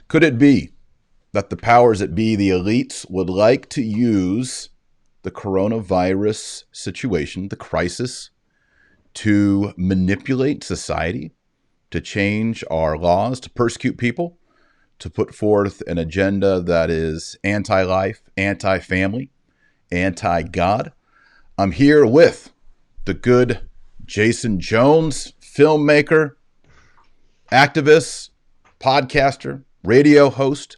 Could it be that the powers that be, the elites, would like to use the coronavirus situation, the crisis, to manipulate society, to change our laws, to persecute people, to put forth an agenda that is anti-life, anti-family, anti-God? I'm here with the good Jason Jones, filmmaker, activist, podcaster, radio host.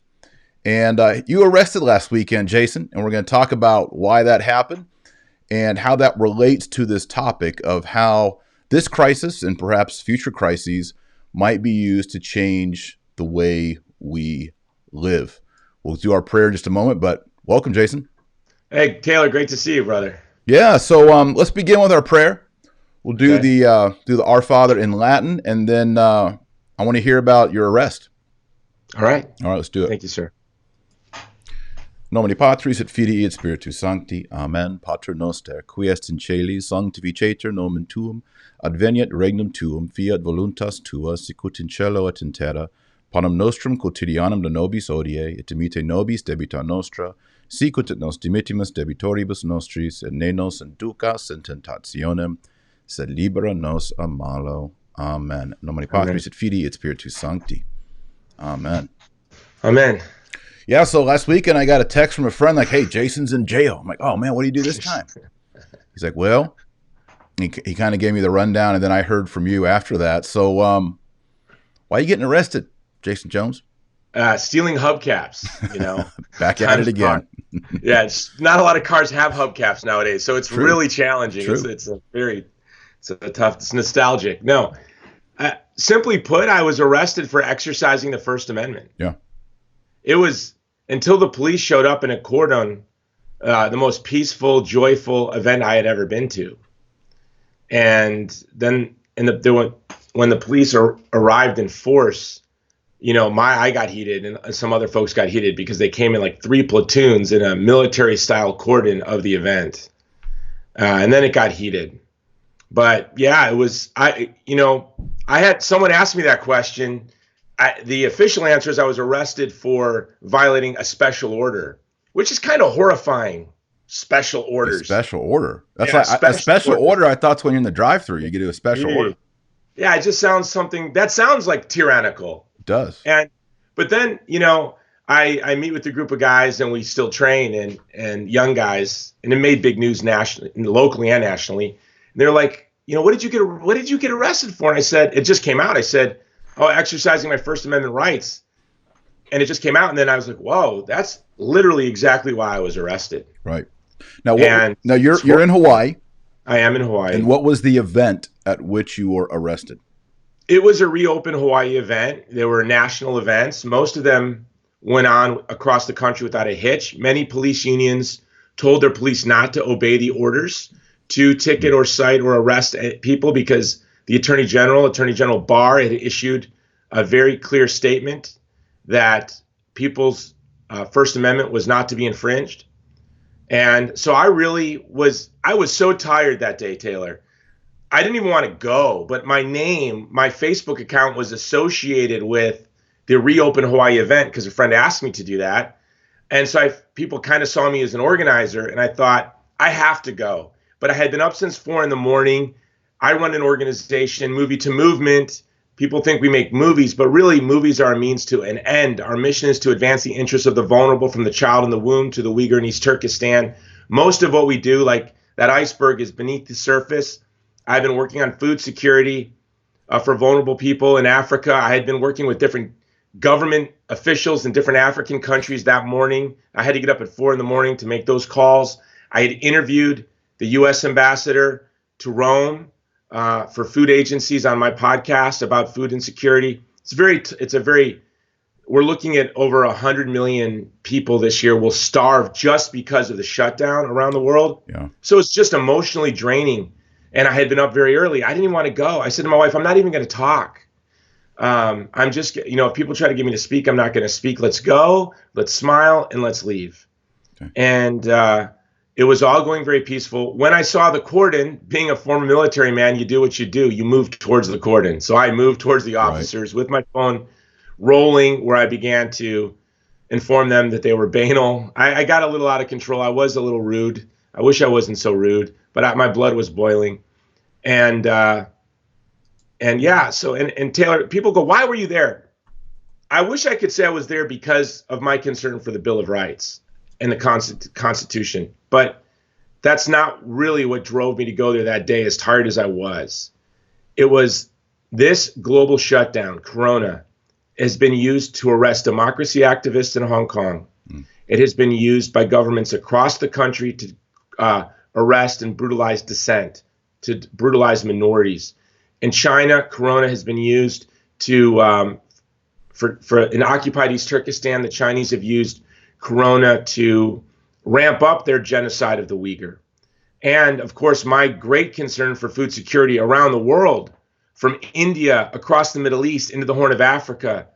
And you arrested last weekend, Jason, and we're going to talk about why that happened and how that relates to this topic of how this crisis and perhaps future crises might be used to change the way we live. We'll do our prayer in just a moment, but welcome, Jason. Hey, Taylor, great to see you, brother. Yeah, so let's begin with our prayer. We'll do the Our Father in Latin, and then I want to hear about your arrest. All right, let's do it. Thank you, sir. Nomine Patris et Filii et Spiritus Sancti. Amen. Pater noster, qui est in caeli, sanctificetur nomen tuum, adveniat regnum tuum, fiat voluntas tua, sicut in cielo et in terra. Panem nostrum quotidianum da nobis hodie, et dimite nobis debita nostra, sicut et nos dimittimus debitoribus nostris, et ne nos inducas in tentationem, sed libera nos a malo. Amen. Nomine Patris et Filii et Spiritus Sancti. Amen. Amen. Yeah, so last weekend I got a text from a friend like, hey, Jason's in jail. I'm like, oh, man, what do you do this time? He's like, well, he kind of gave me the rundown, and then I heard from you after that. So why are you getting arrested, Jason Jones? Stealing hubcaps, Back at it again. Yeah, it's not a lot of cars have hubcaps nowadays, so it's really challenging. True. It's tough, it's nostalgic. No, simply put, I was arrested for exercising the First Amendment. Yeah. It was until the police showed up in a cordon, the most peaceful, joyful event I had ever been to. And then when the police arrived in force, I got heated and some other folks got heated because they came in like 3 platoons in a military style cordon of the event. And then it got heated. But yeah, I had someone ask me that question. The official answer is I was arrested for violating a special order, which is kind of horrifying. Special orders. A special order. That's a special order. I thought it's when you're in the drive-thru, you get a special order. Yeah, it just sounds sounds like tyrannical. It does. But then, I meet with a group of guys and we still train and young guys, and it made big news nationally, locally and nationally. And they're like, what did you get arrested for? And I said, it just came out. I said, exercising my First Amendment rights. And it just came out. And then I was like, whoa, that's literally exactly why I was arrested. Right. Now you're in Hawaii. I am in Hawaii. And what was the event at which you were arrested? It was a Reopen Hawaii event. There were national events. Most of them went on across the country without a hitch. Many police unions told their police not to obey the orders to ticket or cite or arrest people because the Attorney General Barr, had issued a very clear statement that people's First Amendment was not to be infringed. And so I was so tired that day, Taylor. I didn't even want to go, but my Facebook account was associated with the Reopen Hawaii event because a friend asked me to do that. And so people kind of saw me as an organizer, and I thought, I have to go. But I had been up since 4 a.m. I run an organization, Movie to Movement. People think we make movies, but really movies are a means to an end. Our mission is to advance the interests of the vulnerable, from the child in the womb to the Uyghur in East Turkestan. Most of what we do, like that iceberg, is beneath the surface. I've been working on food security for vulnerable people in Africa. I had been working with different government officials in different African countries that morning. I had to get up at 4 a.m. to make those calls. I had interviewed the U.S. ambassador to Rome for food agencies on my podcast about food insecurity. We're looking at over 100 million people this year will starve just because of the shutdown around the world. Yeah. So it's just emotionally draining. And I had been up very early. I didn't even want to go. I said to my wife, I'm not even going to talk. I'm just, if people try to get me to speak, I'm not going to speak. Let's go, let's smile, and let's leave. Okay. And it was all going very peaceful. When I saw the cordon, being a former military man, you do what you do. You move towards the cordon. So I moved towards the officers with my phone, rolling, where I began to inform them that they were banal. I got a little out of control. I was a little rude. I wish I wasn't so rude, but my blood was boiling. And yeah, so, and Taylor, people go, why were you there? I wish I could say I was there because of my concern for the Bill of Rights and the Constitution, but that's not really what drove me to go there that day, as tired as I was. It was this global shutdown, Corona, has been used to arrest democracy activists in Hong Kong. It has been used by governments across the country to arrest and brutalize dissent, to brutalize minorities. In China, Corona has been used to, in occupied East Turkestan, the Chinese have used Corona to ramp up their genocide of the Uyghur. And of course, my great concern for food security around the world, from India across the Middle East into the Horn of Africa,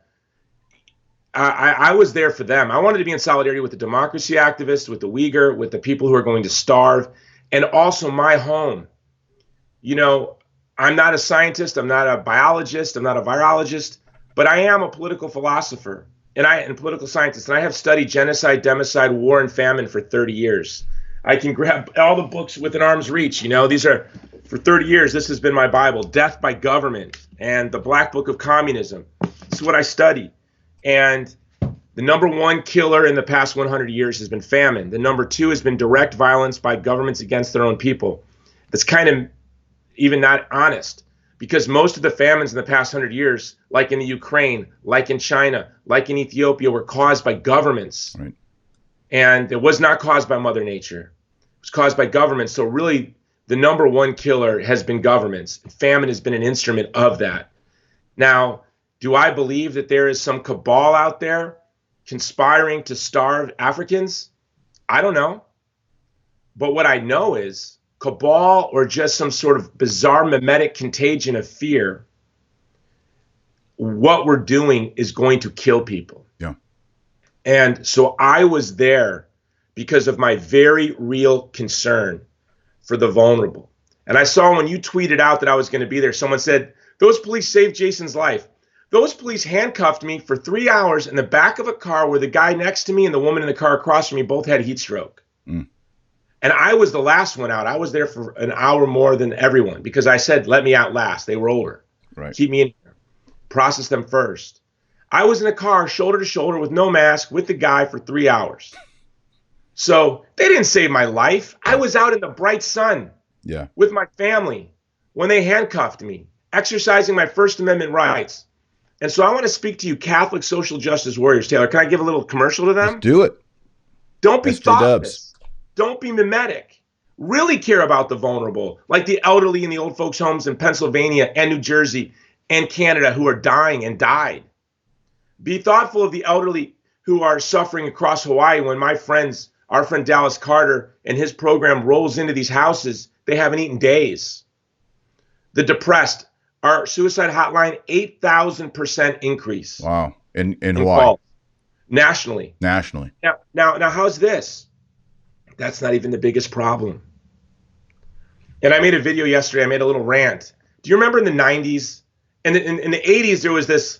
I was there for them. I wanted to be in solidarity with the democracy activists, with the Uyghur, with the people who are going to starve, and also my home. You know, I'm not a scientist, I'm not a biologist, I'm not a virologist, but I am a political philosopher and political scientist, and I have studied genocide, democide, war, and famine for 30 years. I can grab all the books within arm's reach. You know, these are, for 30 years, this has been my Bible, Death by Government and the Black Book of Communism. This is what I study. And the number one killer in the past 100 years has been famine. The number two has been direct violence by governments against their own people. That's kind of even not honest, because most of the famines in the past 100 years, like in the Ukraine, like in China, like in Ethiopia, were caused by governments. Right. And it was not caused by Mother Nature. It was caused by governments. So really, the number one killer has been governments. Famine has been an instrument of that. Now, do I believe that there is some cabal out there conspiring to starve Africans? I don't know. But what I know is cabal, or just some sort of bizarre mimetic contagion of fear, what we're doing is going to kill people. Yeah. And so I was there because of my very real concern for the vulnerable. And I saw when you tweeted out that I was going to be there, someone said, those police saved Jason's life. Those police handcuffed me for 3 hours in the back of a car where the guy next to me and the woman in the car across from me both had heat stroke. And I was the last one out. I was there for an hour more than everyone because I said, let me out last. They were older. Right. Keep me in here. Process them first. I was in a car shoulder to shoulder with no mask with the guy for 3 hours. So they didn't save my life. I was out in the bright sun with my family when they handcuffed me, exercising my First Amendment rights. And so I want to speak to you Catholic social justice warriors. Taylor, can I give a little commercial to them? Let's do it. Don't be SJ thoughtless. Don't be mimetic. Really care about the vulnerable, like the elderly in the old folks' homes in Pennsylvania and New Jersey and Canada who are dying and died. Be thoughtful of the elderly who are suffering across Hawaii when our friend Dallas Carter and his program rolls into these houses. They haven't eaten days. The depressed, our suicide hotline, 8,000% increase. Wow. In Hawaii. Nationally. Now, how's this? That's not even the biggest problem. And I made a video yesterday. I made a little rant. Do you remember in the 90s? And in the 80s, there was this,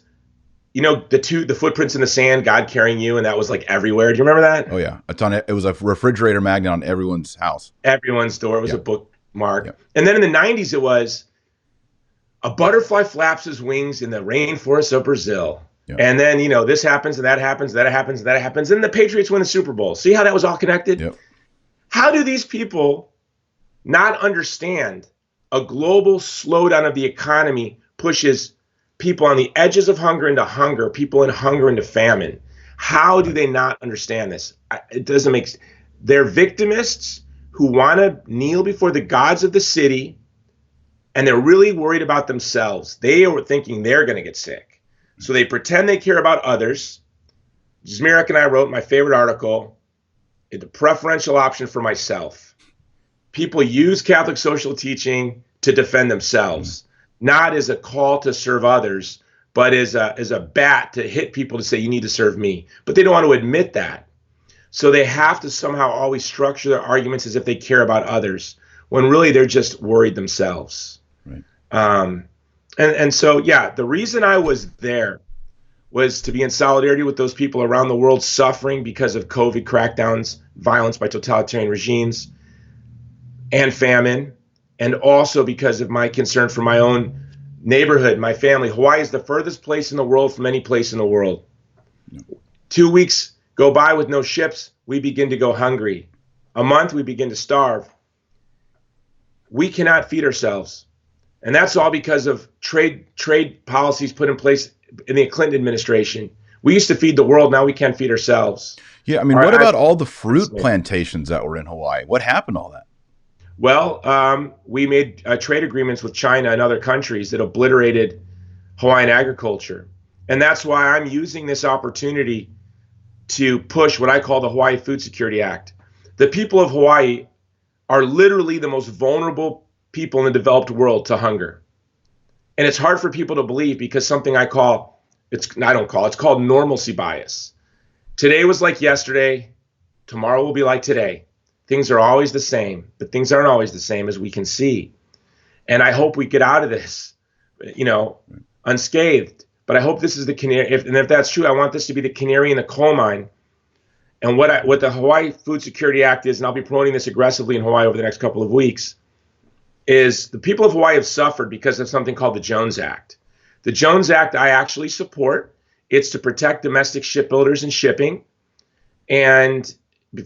you know, the footprints in the sand, God carrying you, and that was like everywhere. Do you remember that? Oh, yeah. It was a refrigerator magnet on everyone's house. Everyone's door. It was a bookmark. Yeah. And then in the 90s, it was a butterfly flaps his wings in the rainforests of Brazil. Yeah. And then, you know, this happens, and that happens, that happens, that happens. And the Patriots win the Super Bowl. See how that was all connected? Yep. How do these people not understand a global slowdown of the economy pushes people on the edges of hunger into hunger, people in hunger into famine? How do they not understand this? It doesn't make sense. They're victimists who want to kneel before the gods of the city, and they're really worried about themselves. They are thinking they're going to get sick. So they pretend they care about others. Zmirak and I wrote my favorite article, the preferential option for myself. People use Catholic social teaching to defend themselves, not as a call to serve others, but as a bat to hit people to say, you need to serve me. But they don't want to admit that. So they have to somehow always structure their arguments as if they care about others, when really they're just worried themselves. Right. And so, yeah, the reason I was there was to be in solidarity with those people around the world suffering because of COVID crackdowns, violence by totalitarian regimes, and famine, and also because of my concern for my own neighborhood, my family. Hawaii is the furthest place in the world from any place in the world. 2 weeks go by with no ships, we begin to go hungry. A month, we begin to starve. We cannot feed ourselves. And that's all because of trade policies put in place in the Clinton administration. We used to feed the world, now we can't feed ourselves. Yeah, I mean, what about all the fruit plantations that were in Hawaii? What happened to all that? Well, we made trade agreements with China and other countries that obliterated Hawaiian agriculture. And that's why I'm using this opportunity to push what I call the Hawaii Food Security Act. The people of Hawaii are literally the most vulnerable people in the developed world to hunger. And it's hard for people to believe because something I call, it's called normalcy bias. Today was like yesterday, tomorrow will be like today. Things are always the same, but things aren't always the same, as we can see. And I hope we get out of this, unscathed. But I hope this is the canary. If that's true, I want this to be the canary in the coal mine. And what the Hawaii Food Security Act is, and I'll be promoting this aggressively in Hawaii over the next couple of weeks, is the people of Hawaii have suffered because of something called the Jones Act. The Jones Act I actually support. It's to protect domestic shipbuilders and shipping, and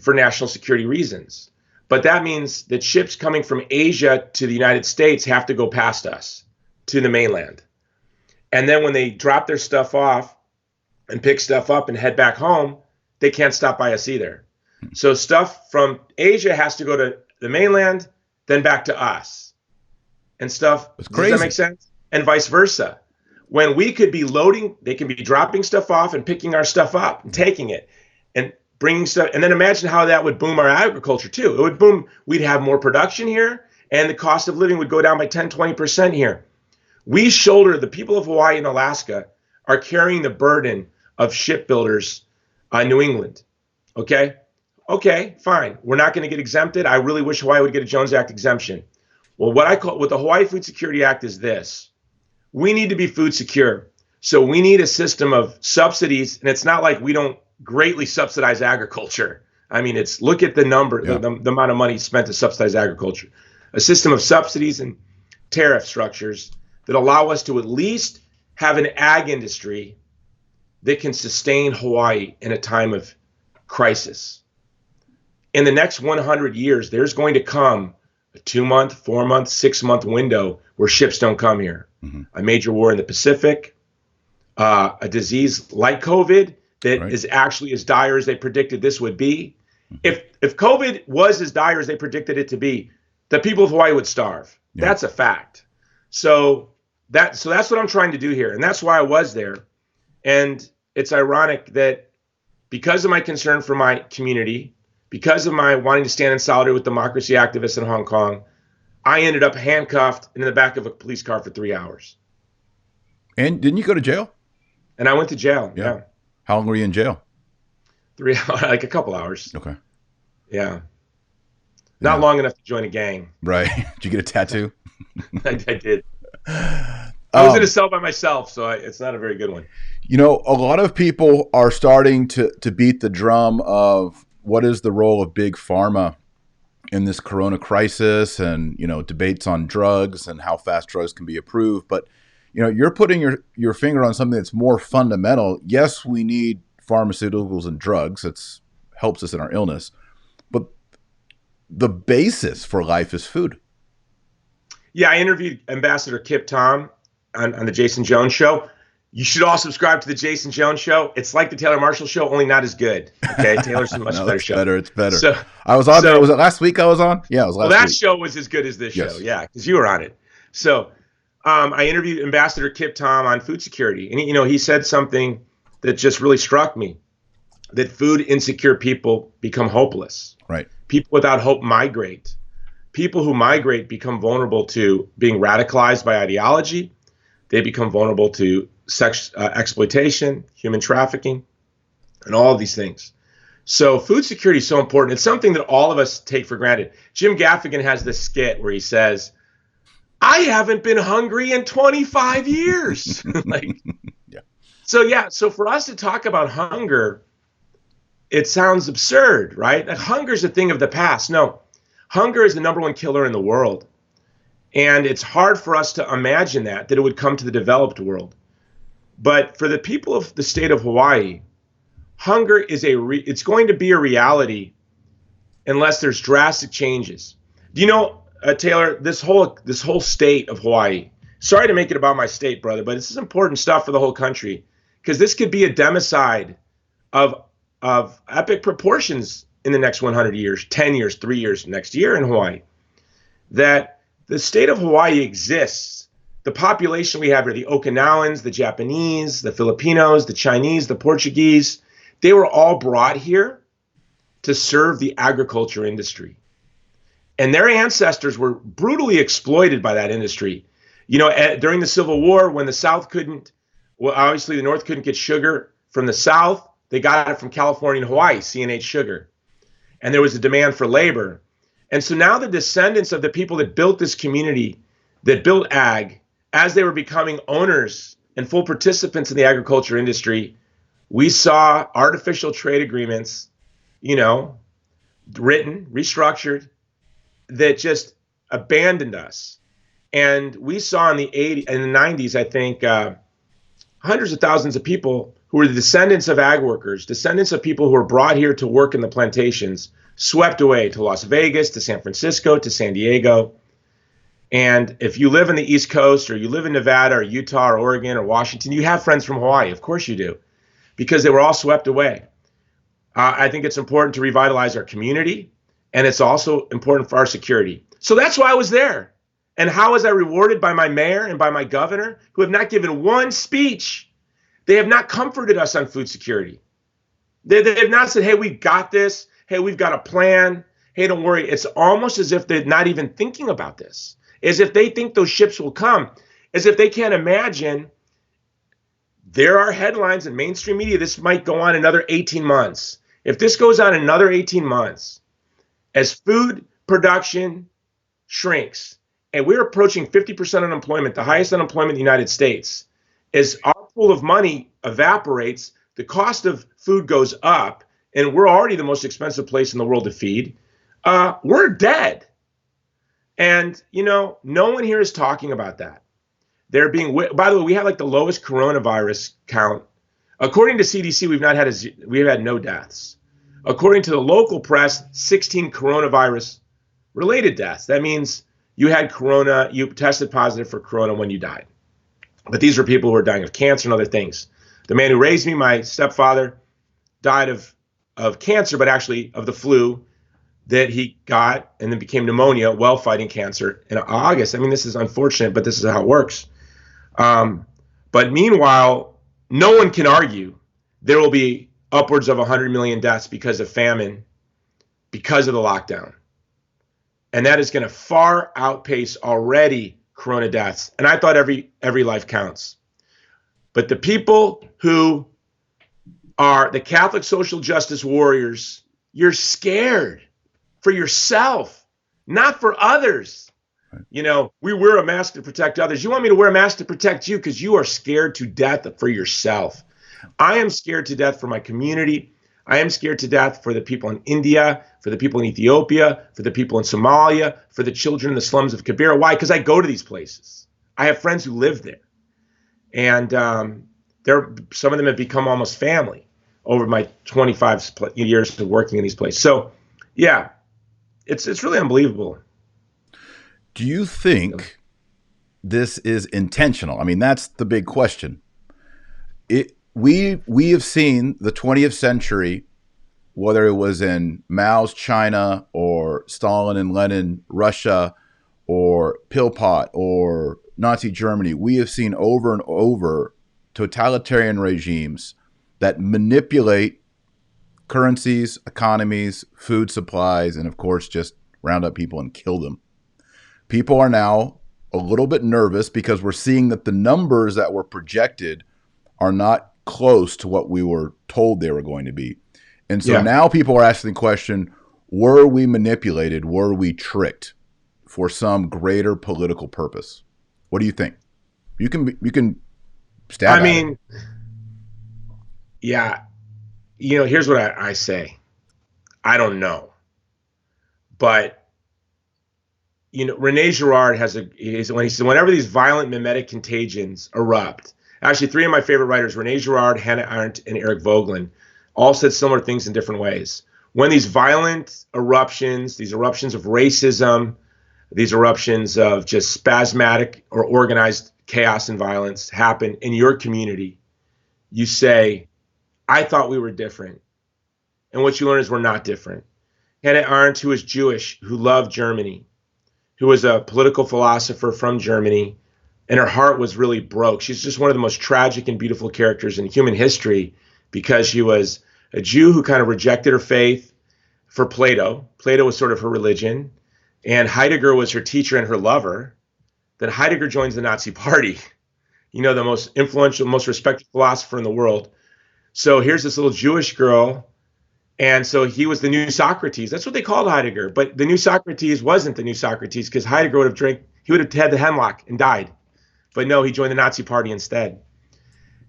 for national security reasons. But that means that ships coming from Asia to the United States have to go past us to the mainland. And then when they drop their stuff off and pick stuff up and head back home, they can't stop by us either. So stuff from Asia has to go to the mainland, then back to us. And stuff, does that make sense? And vice versa. When we could be loading, they can be dropping stuff off and picking our stuff up and taking it and bringing stuff. And then imagine how that would boom our agriculture too. It would boom, we'd have more production here, and the cost of living would go down by 10, 20% here. We shoulder, the people of Hawaii and Alaska are carrying the burden of shipbuilders in New England. Okay, fine. We're not going to get exempted. I really wish Hawaii would get a Jones Act exemption. Well, what the Hawaii Food Security Act is this. We need to be food secure. So we need a system of subsidies, and it's not like we don't greatly subsidize agriculture. I mean, look at the number, the amount of money spent to subsidize agriculture. A system of subsidies and tariff structures that allow us to at least have an ag industry that can sustain Hawaii in a time of crisis. In the next 100 years, there's going to come a 2-month, 4-month, 6-month window where ships don't come here. Mm-hmm. A major war in the Pacific, a disease like COVID that is actually as dire as they predicted this would be. Mm-hmm. If COVID was as dire as they predicted it to be, the people of Hawaii would starve. Yeah. That's a fact. So that's what I'm trying to do here. And that's why I was there. And it's ironic that because of my concern for my community, because of my wanting to stand in solidarity with democracy activists in Hong Kong, I ended up handcuffed in the back of a police car for 3 hours. And didn't you go to jail? And I went to jail. Yeah. How long were you in jail? 3 hours, like a couple hours. Okay. Yeah. Not long enough to join a gang. Right. Did you get a tattoo? I did. I was in a cell by myself, so it's not a very good one. A lot of people are starting to beat the drum of what is the role of big pharma in this corona crisis, and debates on drugs and how fast drugs can be approved. But you're putting your finger on something that's more fundamental. Yes, we need pharmaceuticals and drugs. It helps us in our illness, but the basis for life is food. Yeah, I interviewed Ambassador Kip Tom on the Jason Jones Show. You should all subscribe to the Jason Jones Show. It's like the Taylor Marshall Show, only not as good. Okay, Taylor's a much better show. It's better. So, I was on there. Was it last week I was on? Yeah, it was last week. That show was as good as this show. Yeah, because you were on it. So I interviewed Ambassador Kip Tom on food security. And, he said something that just really struck me, that food insecure people become hopeless. Right. People without hope migrate. People who migrate become vulnerable to being radicalized by ideology. They become vulnerable to sex exploitation, human trafficking, and all of these things. So food security is so important. It's something that all of us take for granted. Jim Gaffigan has this skit where he says, I haven't been hungry in 25 years. So yeah, so for us to talk about hunger, it sounds absurd, right? Like hunger is a thing of the past. No, hunger is the number one killer in the world. And it's hard for us to imagine that it would come to the developed world. But for the people of the state of Hawaii, hunger is it's going to be a reality unless there's drastic changes. Do you know, Taylor, this whole state of Hawaii? Sorry to make it about my state, brother, but this is important stuff for the whole country because this could be a democide of epic proportions in the next 100 years, 10 years, 3 years next year in Hawaii. That the state of Hawaii exists. The population we have are the Okinawans, the Japanese, the Filipinos, the Chinese, the Portuguese. They were all brought here to serve the agriculture industry. And their ancestors were brutally exploited by that industry. You know, during the Civil War, when the South couldn't, well, obviously the North couldn't get sugar from the South, they got it from California and Hawaii, C&H sugar. And there was a demand for labor. And so now the descendants of the people that built this community, that built ag, as they were becoming owners and full participants in the agriculture industry, we saw artificial trade agreements, you know, written, restructured, that just abandoned us. And we saw in the 80s and the 90s, I think, hundreds of thousands of people who were the descendants of ag workers, descendants of people who were brought here to work in the plantations, swept away to Las Vegas, to San Francisco, to San Diego. And if you live in the East Coast or you live in Nevada or Utah or Oregon or Washington, you have friends from Hawaii. Of course you do, because they were all swept away. I think it's important to revitalize our community, and it's also important for our security. So that's why I was there. And how was I rewarded by my mayor and by my governor, who have not given one speech? They have not comforted us on food security. They have not said, hey, we got this. Hey, we've got a plan. Hey, don't worry. It's almost as if they're not even thinking about this, as if they think those ships will come, as if they can't imagine. There are headlines in mainstream media, this might go on another 18 months. If this goes on another 18 months, as food production shrinks, and we're approaching 50% unemployment, the highest unemployment in the United States, as our pool of money evaporates, the cost of food goes up, and we're already the most expensive place in the world to feed, we're dead. And, you know, no one here is talking about that. They're being, by the way, we have like the lowest coronavirus count. According to CDC, we've had no deaths. According to the local press, 16 coronavirus related deaths. That means you had corona, you tested positive for corona when you died. But these were people who were dying of cancer and other things. The man who raised me, my stepfather, died of cancer, but actually of the flu that he got and then became pneumonia while fighting cancer in August. I mean, this is unfortunate, but this is how it works. But meanwhile, no one can argue there will be upwards of 100 million deaths because of famine, because of the lockdown. And that is going to far outpace already corona deaths. And I thought every life counts. But the people who are the Catholic social justice warriors, you're scared for yourself, not for others. You know, we wear a mask to protect others. You want me to wear a mask to protect you because you are scared to death for yourself. I am scared to death for my community. I am scared to death for the people in India, for the people in Ethiopia, for the people in Somalia, for the children in the slums of Kibera. Why? Because I go to these places. I have friends who live there. And some of them have become almost family over my 25 years of working in these places. So, yeah, it's really unbelievable. Do you think this is intentional? I mean, that's the big question. We have seen the 20th century, whether it was in Mao's China or Stalin and Lenin Russia or Pol Pot or Nazi Germany, we have seen over and over totalitarian regimes that manipulate currencies, economies, food supplies, and of course just round up people and kill them. People are now a little bit nervous because we're seeing that the numbers that were projected are not close to what we were told they were going to be. And so now people are asking the question, were we manipulated? Were we tricked for some greater political purpose? What do you think? You can stab at it. Yeah, here's what I say. I don't know, but Rene Girard when he says whenever these violent mimetic contagions erupt. Actually, three of my favorite writers, Rene Girard, Hannah Arendt, and Eric Voegelin, all said similar things in different ways. When these violent eruptions, these eruptions of racism, these eruptions of just spasmodic or organized chaos and violence happen in your community, you say, I thought we were different. And what you learn is we're not different. Hannah Arendt, who was Jewish, who loved Germany, who was a political philosopher from Germany, and her heart was really broke. She's just one of the most tragic and beautiful characters in human history because she was a Jew who kind of rejected her faith for Plato. Plato was sort of her religion, and Heidegger was her teacher and her lover. Then Heidegger joins the Nazi Party, the most influential, most respected philosopher in the world. So here's this little Jewish girl. And so he was the new Socrates. That's what they called Heidegger. But the new Socrates wasn't the new Socrates because Heidegger would have had the hemlock and died. But no, he joined the Nazi Party instead.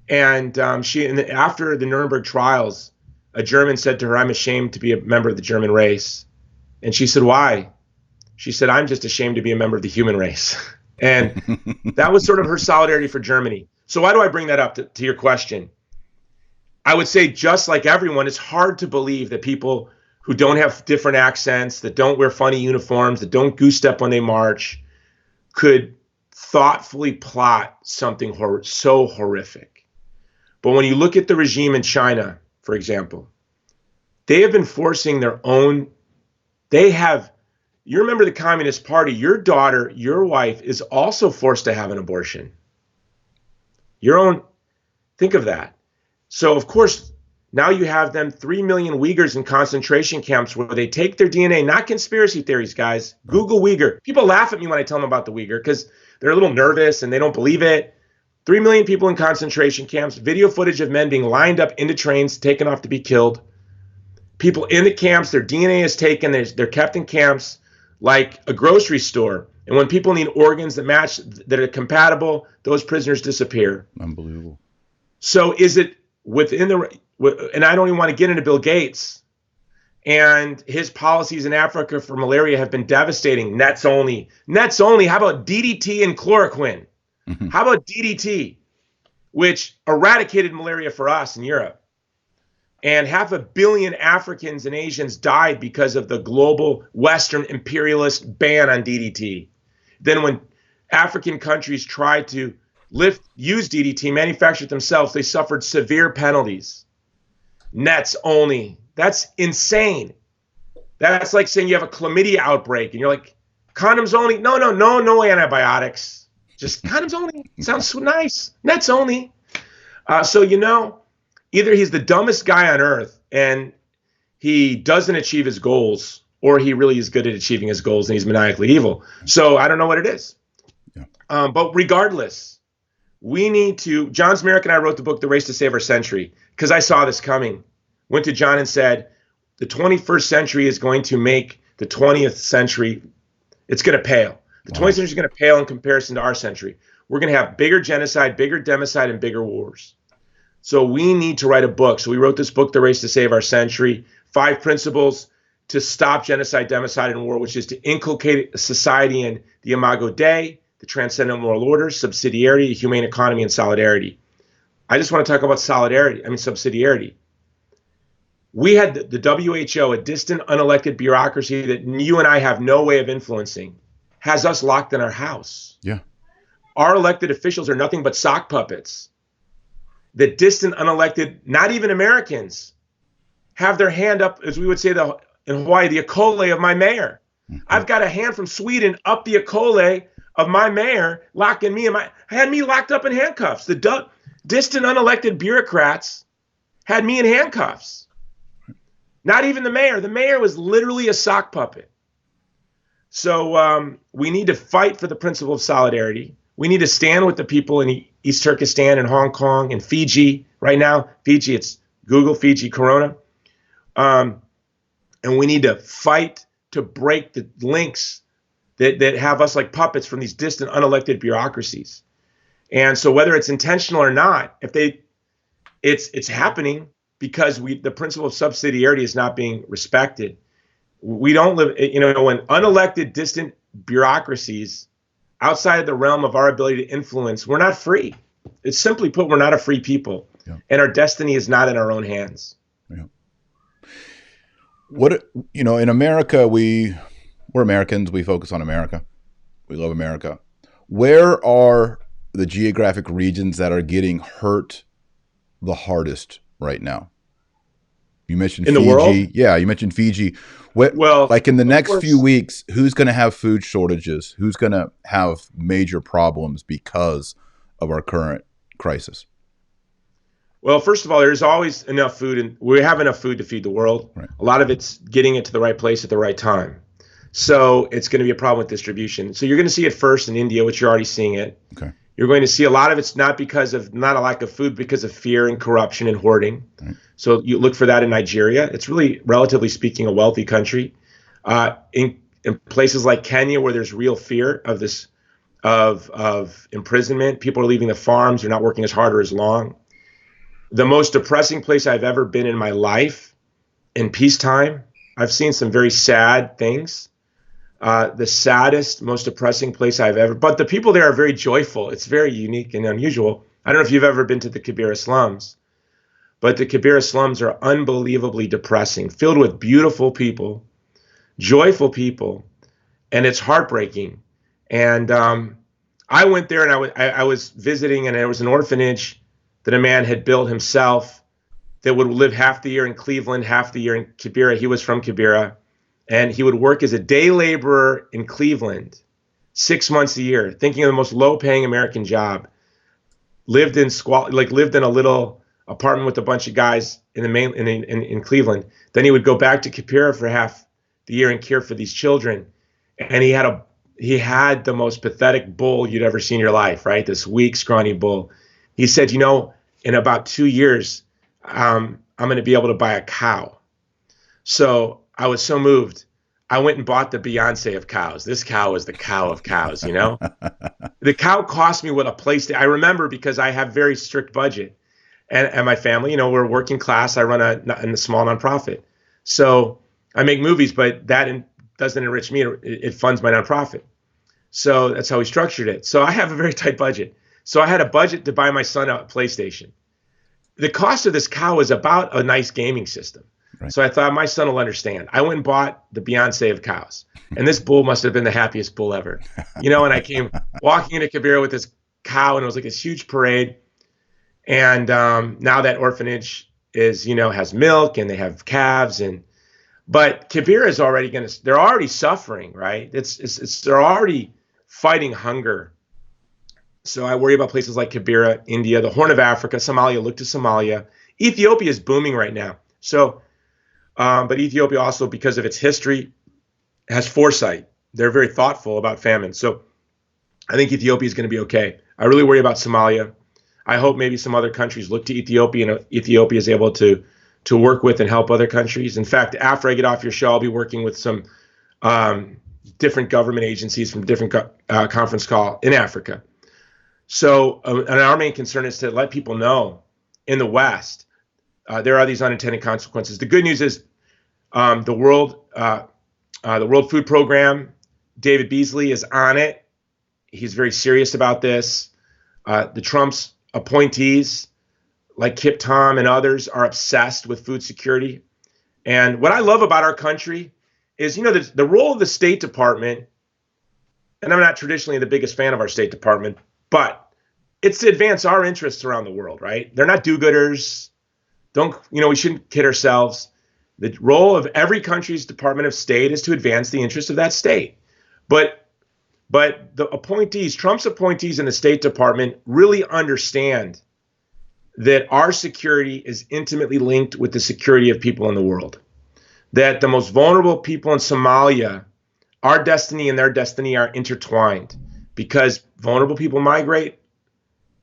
And after the Nuremberg trials, a German said to her, I'm ashamed to be a member of the German race. And she said, why? She said, I'm just ashamed to be a member of the human race. And that was sort of her solidarity for Germany. So why do I bring that up to your question? I would say, just like everyone, it's hard to believe that people who don't have different accents, that don't wear funny uniforms, that don't goose step when they march, could thoughtfully plot something so horrific. But when you look at the regime in China, for example, they have been forcing their own, you remember the Communist Party, your daughter, your wife is also forced to have an abortion. Think of that. So, of course, now you have them 3 million Uyghurs in concentration camps where they take their DNA, not conspiracy theories, guys. Google Uyghur. People laugh at me when I tell them about the Uyghur because they're a little nervous and they don't believe it. 3 million people in concentration camps, video footage of men being lined up into trains, taken off to be killed. People in the camps, their DNA is taken. They're kept in camps like a grocery store. And when people need organs that are compatible, those prisoners disappear. Unbelievable. So is it and I don't even want to get into Bill Gates and his policies in Africa for malaria have been devastating. Nets only. How about DDT and chloroquine? Mm-hmm. How about DDT, which eradicated malaria for us in Europe? And 500 million Africans and Asians died because of the global Western imperialist ban on DDT. Then when African countries tried to use DDT, manufacture it themselves, they suffered severe penalties. Nets only. That's insane. That's like saying you have a chlamydia outbreak and you're like, condoms only. No antibiotics. Just condoms only. Sounds so nice. Nets only. So either he's the dumbest guy on earth and he doesn't achieve his goals, or he really is good at achieving his goals and he's maniacally evil. So I don't know what it is. Yeah. But regardless, we need to, John Zmirak and I wrote the book, The Race to Save Our Century, because I saw this coming. Went to John and said, the 21st century is going to make the 20th century, it's going to pale. The 20th century is going to pale in comparison to our century. We're going to have bigger genocide, bigger democide, and bigger wars. So we need to write a book. So we wrote this book, The Race to Save Our Century, 5 principles to stop genocide, democide, and war, which is to inculcate a society in the Imago Dei, the transcendent moral order, subsidiarity, humane economy, and solidarity. I just want to talk about subsidiarity. We had the WHO, a distant, unelected bureaucracy that you and I have no way of influencing, has us locked in our house. Yeah. Our elected officials are nothing but sock puppets. The distant, unelected, not even Americans, have their hand up, as we would say in Hawaii, the akole of my mayor. Mm-hmm. I've got a hand from Sweden up the akole of my mayor, locking me had me locked up in handcuffs. The distant, unelected bureaucrats had me in handcuffs. Not even the mayor. The mayor was literally a sock puppet. So we need to fight for the principle of solidarity. We need to stand with the people in East Turkestan and Hong Kong and Fiji. Right now, Fiji, it's Google Fiji Corona. And we need to fight to break the links that have us like puppets from these distant, unelected bureaucracies. And so whether it's intentional or not, if they It's happening because the principle of subsidiarity is not being respected. We don't live, when unelected, distant bureaucracies outside of the realm of our ability to influence, we're not free. It's simply put, we're not a free people, and our destiny is not in our own hands. Yeah. What, in America, we're Americans. We focus on America. We love America. Where are the geographic regions that are getting hurt the hardest right now? You mentioned In the Fiji. world? Yeah, you mentioned Fiji. Well, like in the next course, few weeks, who's going to have food shortages? Who's going to have major problems because of our current crisis? well, first of all, there's always enough food, and we have enough food to feed the world. Right. A lot of it's getting it to the right place at the right time. So it's going to be a problem with distribution. So you're going to see it first in India, which you're already seeing it. Okay. You're going to see a lot of it's not because of not a lack of food, because of fear and corruption and hoarding. Right. So you look for that in Nigeria. It's really, relatively speaking, a wealthy country. In places like Kenya, where there's real fear of this, of imprisonment, people are leaving the farms. They're not working as hard or as long. The most depressing place I've ever been in my life in peacetime. I've seen some very sad things. The saddest, most depressing place I've ever, but the people there are very joyful. It's very unique and unusual. I don't know if you've ever been to the Kibera slums, but the Kibera slums are unbelievably depressing, filled with beautiful people, joyful people, and it's heartbreaking. And I went there, and I was visiting, and there was an orphanage that a man had built himself that would live half the year in Cleveland, half the year in Kibera. He was from Kibera. And he would work as a day laborer in Cleveland 6 months a year, thinking of the most low-paying American job. Lived in a little apartment with a bunch of guys in Cleveland. Then he would go back to Kibera for half the year and care for these children. And he had the most pathetic bull you'd ever seen in your life, right? This weak, scrawny bull. He said, in about 2 years, I'm going to be able to buy a cow. So I was so moved. I went and bought the Beyonce of cows. This cow is the cow of cows, The cow cost me what a place. I remember because I have very strict budget. And my family, we're working class. I run a small nonprofit. So I make movies, but that doesn't enrich me. It funds my nonprofit. So that's how we structured it. So I have a very tight budget. So I had a budget to buy my son a PlayStation. The cost of this cow is about a nice gaming system. Right. So I thought my son will understand. I went and bought the Beyonce of cows. And this bull must have been the happiest bull ever. And I came walking into Kibera with this cow, and it was like this huge parade. And now that orphanage has milk, and they have calves. But Kibera is already they're already suffering, right? They're already fighting hunger. So I worry about places like Kibera, India, the Horn of Africa, Somalia. Look to Somalia. Ethiopia is booming right now. So, but Ethiopia also, because of its history, has foresight. They're very thoughtful about famine. So I think Ethiopia is going to be okay. I really worry about Somalia. I hope maybe some other countries look to Ethiopia, and Ethiopia is able to work with and help other countries. In fact, after I get off your show, I'll be working with some different government agencies from different conference call in Africa. So, and our main concern is to let people know in the West, there are these unintended consequences. The good news is the World Food Program, David Beasley is on it. He's very serious about this. The Trump's appointees, like Kip Tom and others, are obsessed with food security. And what I love about our country is, the role of the State Department, and I'm not traditionally the biggest fan of our State Department, but it's to advance our interests around the world, right? They're not do-gooders. We shouldn't kid ourselves. The role of every country's Department of State is to advance the interests of that state. But the appointees, Trump's appointees in the State Department, really understand that our security is intimately linked with the security of people in the world. That the most vulnerable people in Somalia, our destiny and their destiny are intertwined, because vulnerable people migrate,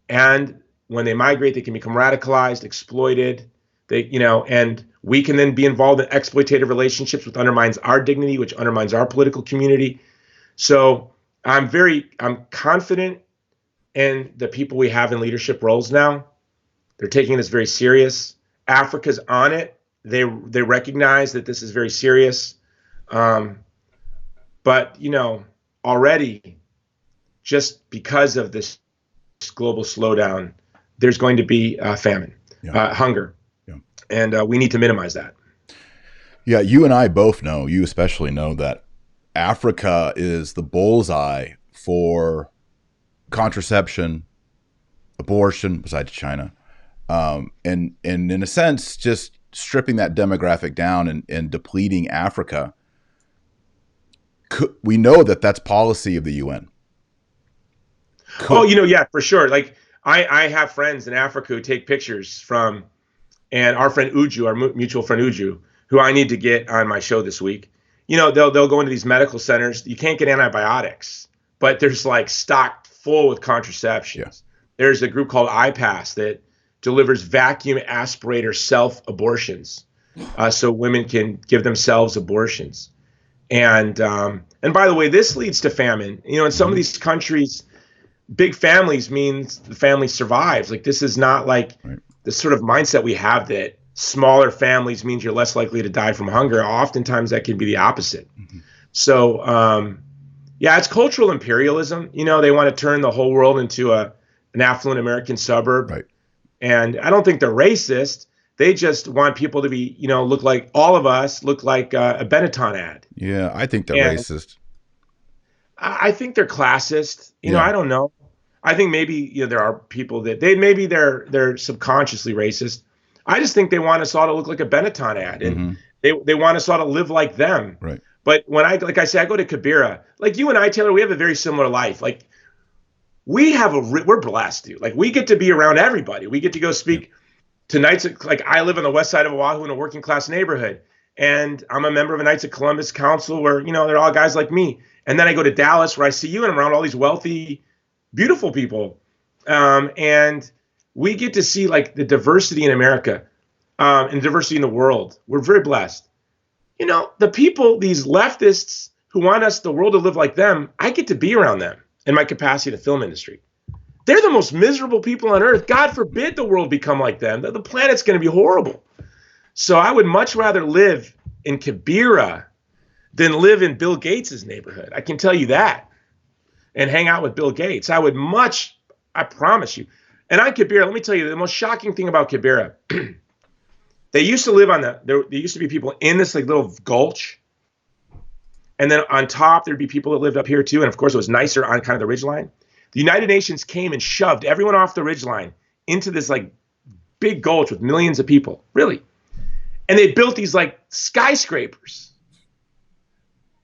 and when they migrate, they can become radicalized, exploited. And we can then be involved in exploitative relationships, which undermines our dignity, which undermines our political community. So I'm confident in the people we have in leadership roles now. They're taking this very serious. Africa's on it. They recognize that this is very serious. But, already, just because of this global slowdown, there's going to be famine, hunger. Yeah. And we need to minimize that. Yeah, you and I both know, you especially know, that Africa is the bullseye for contraception, abortion, besides China. And in a sense, just stripping that demographic down and depleting Africa, we know that that's policy of the UN. Yeah, for sure. Like I have friends in Africa who take pictures from, and our friend Uju, our mutual friend Uju, who I need to get on my show this week. They'll go into these medical centers. You can't get antibiotics, but there's like stocked full with contraceptions. Yeah. There's a group called iPass that delivers vacuum aspirator self-abortions, so women can give themselves abortions. And by the way, this leads to famine. In some of these countries, big families means the family survives. Like, this is not like the sort of mindset we have that smaller families means you're less likely to die from hunger. Oftentimes that can be the opposite. Mm-hmm. So, it's cultural imperialism. They want to turn the whole world into an affluent American suburb. Right. And I don't think they're racist. They just want people to be, look like all of us, look like a Benetton ad. Yeah, I think they're racist. I think they're classist. I don't know. I think maybe there are people that they're subconsciously racist. I just think they want us all to look like a Benetton ad, and they want us all to live like them. Right. But when I say I go to Kibera, like you and I, Taylor, we have a very similar life. Like we're blessed, dude. Like we get to be around everybody. We get to go speak to Knights. Like I live on the west side of Oahu in a working class neighborhood, and I'm a member of a Knights of Columbus council where they're all guys like me. And then I go to Dallas where I see you and I'm around all these wealthy, beautiful people, and we get to see like the diversity in America and diversity in the world. We're very blessed. The people, these leftists who want the world to live like them, I get to be around them in my capacity in the film industry. They're the most miserable people on earth. God forbid the world become like them. The planet's going to be horrible. So I would much rather live in Kibera than live in Bill Gates's neighborhood. I can tell you that. And hang out with Bill Gates. I promise you. And on Kibera, let me tell you the most shocking thing about Kibera. They used to live there used to be people in this like little gulch. And then on top, there'd be people that lived up here too. And of course, it was nicer on kind of the ridgeline. The United Nations came and shoved everyone off the ridgeline into this like big gulch with millions of people, really. And they built these like skyscrapers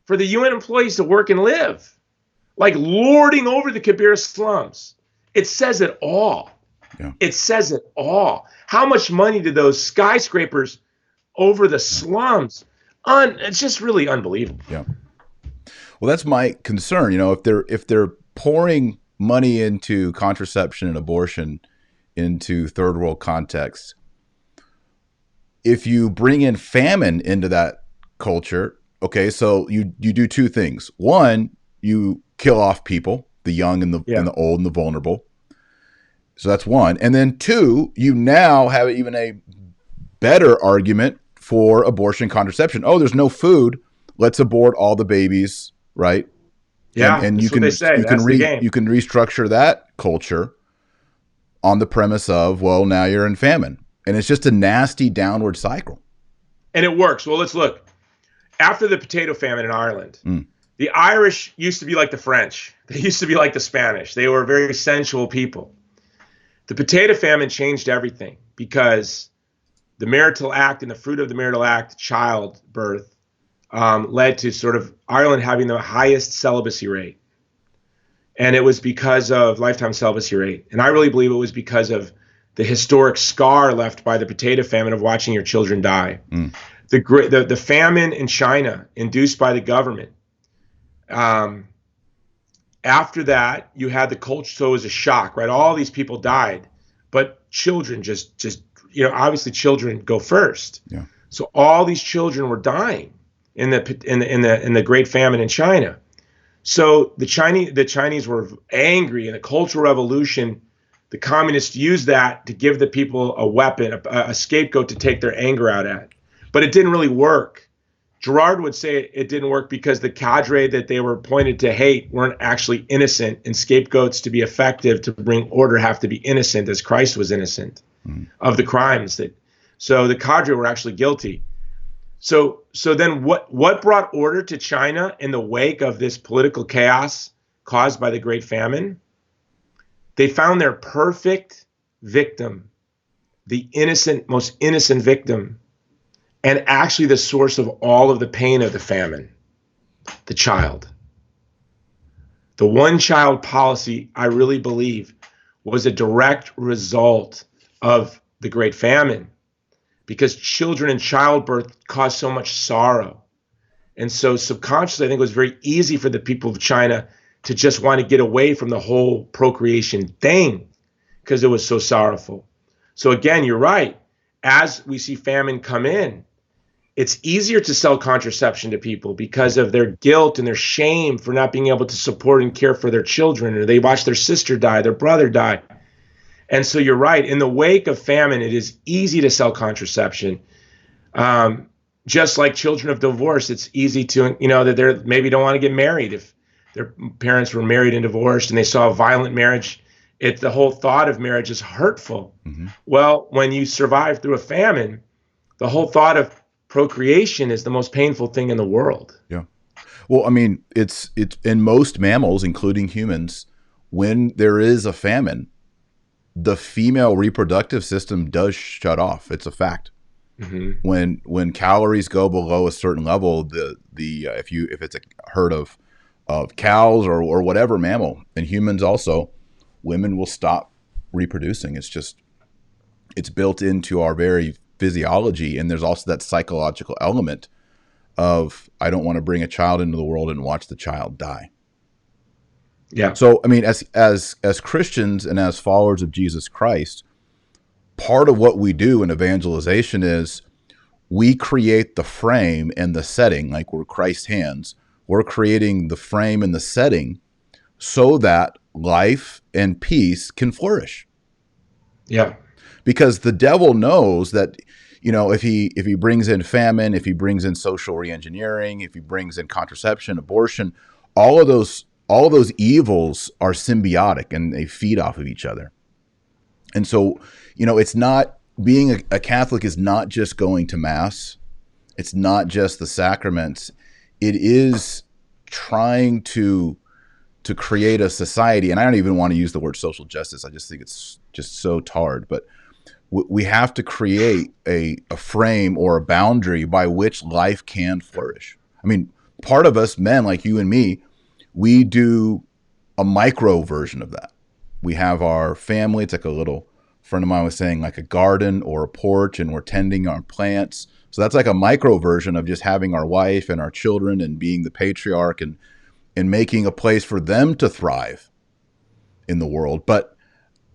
for the UN employees to work and live, like lording over the Kibera slums. It says it all. Yeah. It says it all. How much money did those skyscrapers over the slums? It's just really unbelievable. Yeah. Well, that's my concern. If they're pouring money into contraception and abortion into third world contexts, if you bring in famine into that culture, okay, so you do two things. One, you kill off people, the young and the old and the vulnerable. So that's one. And then two, you now have even a better argument for abortion contraception. Oh, there's no food. Let's abort all the babies, right? Yeah, and that's what they say. You can restructure that culture on the premise of, well, now you're in famine. And it's just a nasty downward cycle. And it works. Well, let's look. After the potato famine in Ireland, the Irish used to be like the French. They used to be like the Spanish. They were very sensual people. The potato famine changed everything because the marital act and the fruit of the marital act, childbirth, led to sort of Ireland having the highest celibacy rate. And it was because of lifetime celibacy rate. And I really believe it was because of the historic scar left by the potato famine of watching your children die. The famine in China induced by the government. After that, you had the culture, so it was a shock, right? All these people died, but children just obviously children go first. Yeah. So all these children were dying in the Great Famine in China. So the Chinese were angry, and the Cultural Revolution the communists used that to give the people a weapon, a scapegoat to take their anger out at. But it didn't really work. Girard would say it didn't work because the cadre that they were appointed to hate weren't actually innocent, and scapegoats to be effective to bring order have to be innocent, as Christ was innocent of the crimes that. So the cadre were actually guilty. So then what brought order to China in the wake of this political chaos caused by the Great Famine? They found their perfect victim, the innocent, most innocent victim, and actually the source of all of the pain of the famine, the child. The one-child policy, I really believe, was a direct result of the Great Famine, because children in childbirth cause so much sorrow. And so subconsciously, I think it was very easy for the people of China to just want to get away from the whole procreation thing because it was so sorrowful. So again, you're right. As we see famine come in, it's easier to sell contraception to people because of their guilt and their shame for not being able to support and care for their children, or they watch their sister die, their brother die. And so you're right. In the wake of famine, it is easy to sell contraception. Just like children of divorce, it's easy to, that they maybe don't want to get married if their parents were married and divorced and they saw a violent marriage. The whole thought of marriage is hurtful. Mm-hmm. Well, when you survive through a famine, the whole thought of procreation is the most painful thing in the world. Yeah. Well, I mean, it's in most mammals, including humans, when there is a famine, the female reproductive system does shut off. It's a fact. Mm-hmm. When calories go below a certain level, if it's a herd of cows or whatever mammal, and humans also, women will stop reproducing. It's built into our very physiology, and there's also that psychological element of I don't want to bring a child into the world and watch the child die. Yeah. So I mean, as Christians and as followers of Jesus Christ, part of what we do in evangelization is we create the frame and the setting, like we're Christ's hands. We're creating the frame and the setting so that life and peace can flourish. Yeah. Because the devil knows that, if he brings in famine, if he brings in social reengineering, if he brings in contraception, abortion, all of those evils are symbiotic and they feed off of each other. And so, it's not being a Catholic is not just going to Mass. It's not just the sacraments. It is trying to create a society. And I don't even want to use the word social justice. I just think it's just so tarred. But we have to create a frame or a boundary by which life can flourish. I mean, part of us, men like you and me, we do a micro version of that. We have our family. It's like a little friend of mine was saying, like a garden or a porch, and we're tending our plants. So that's like a micro version of just having our wife and our children and being the patriarch and making a place for them to thrive in the world. But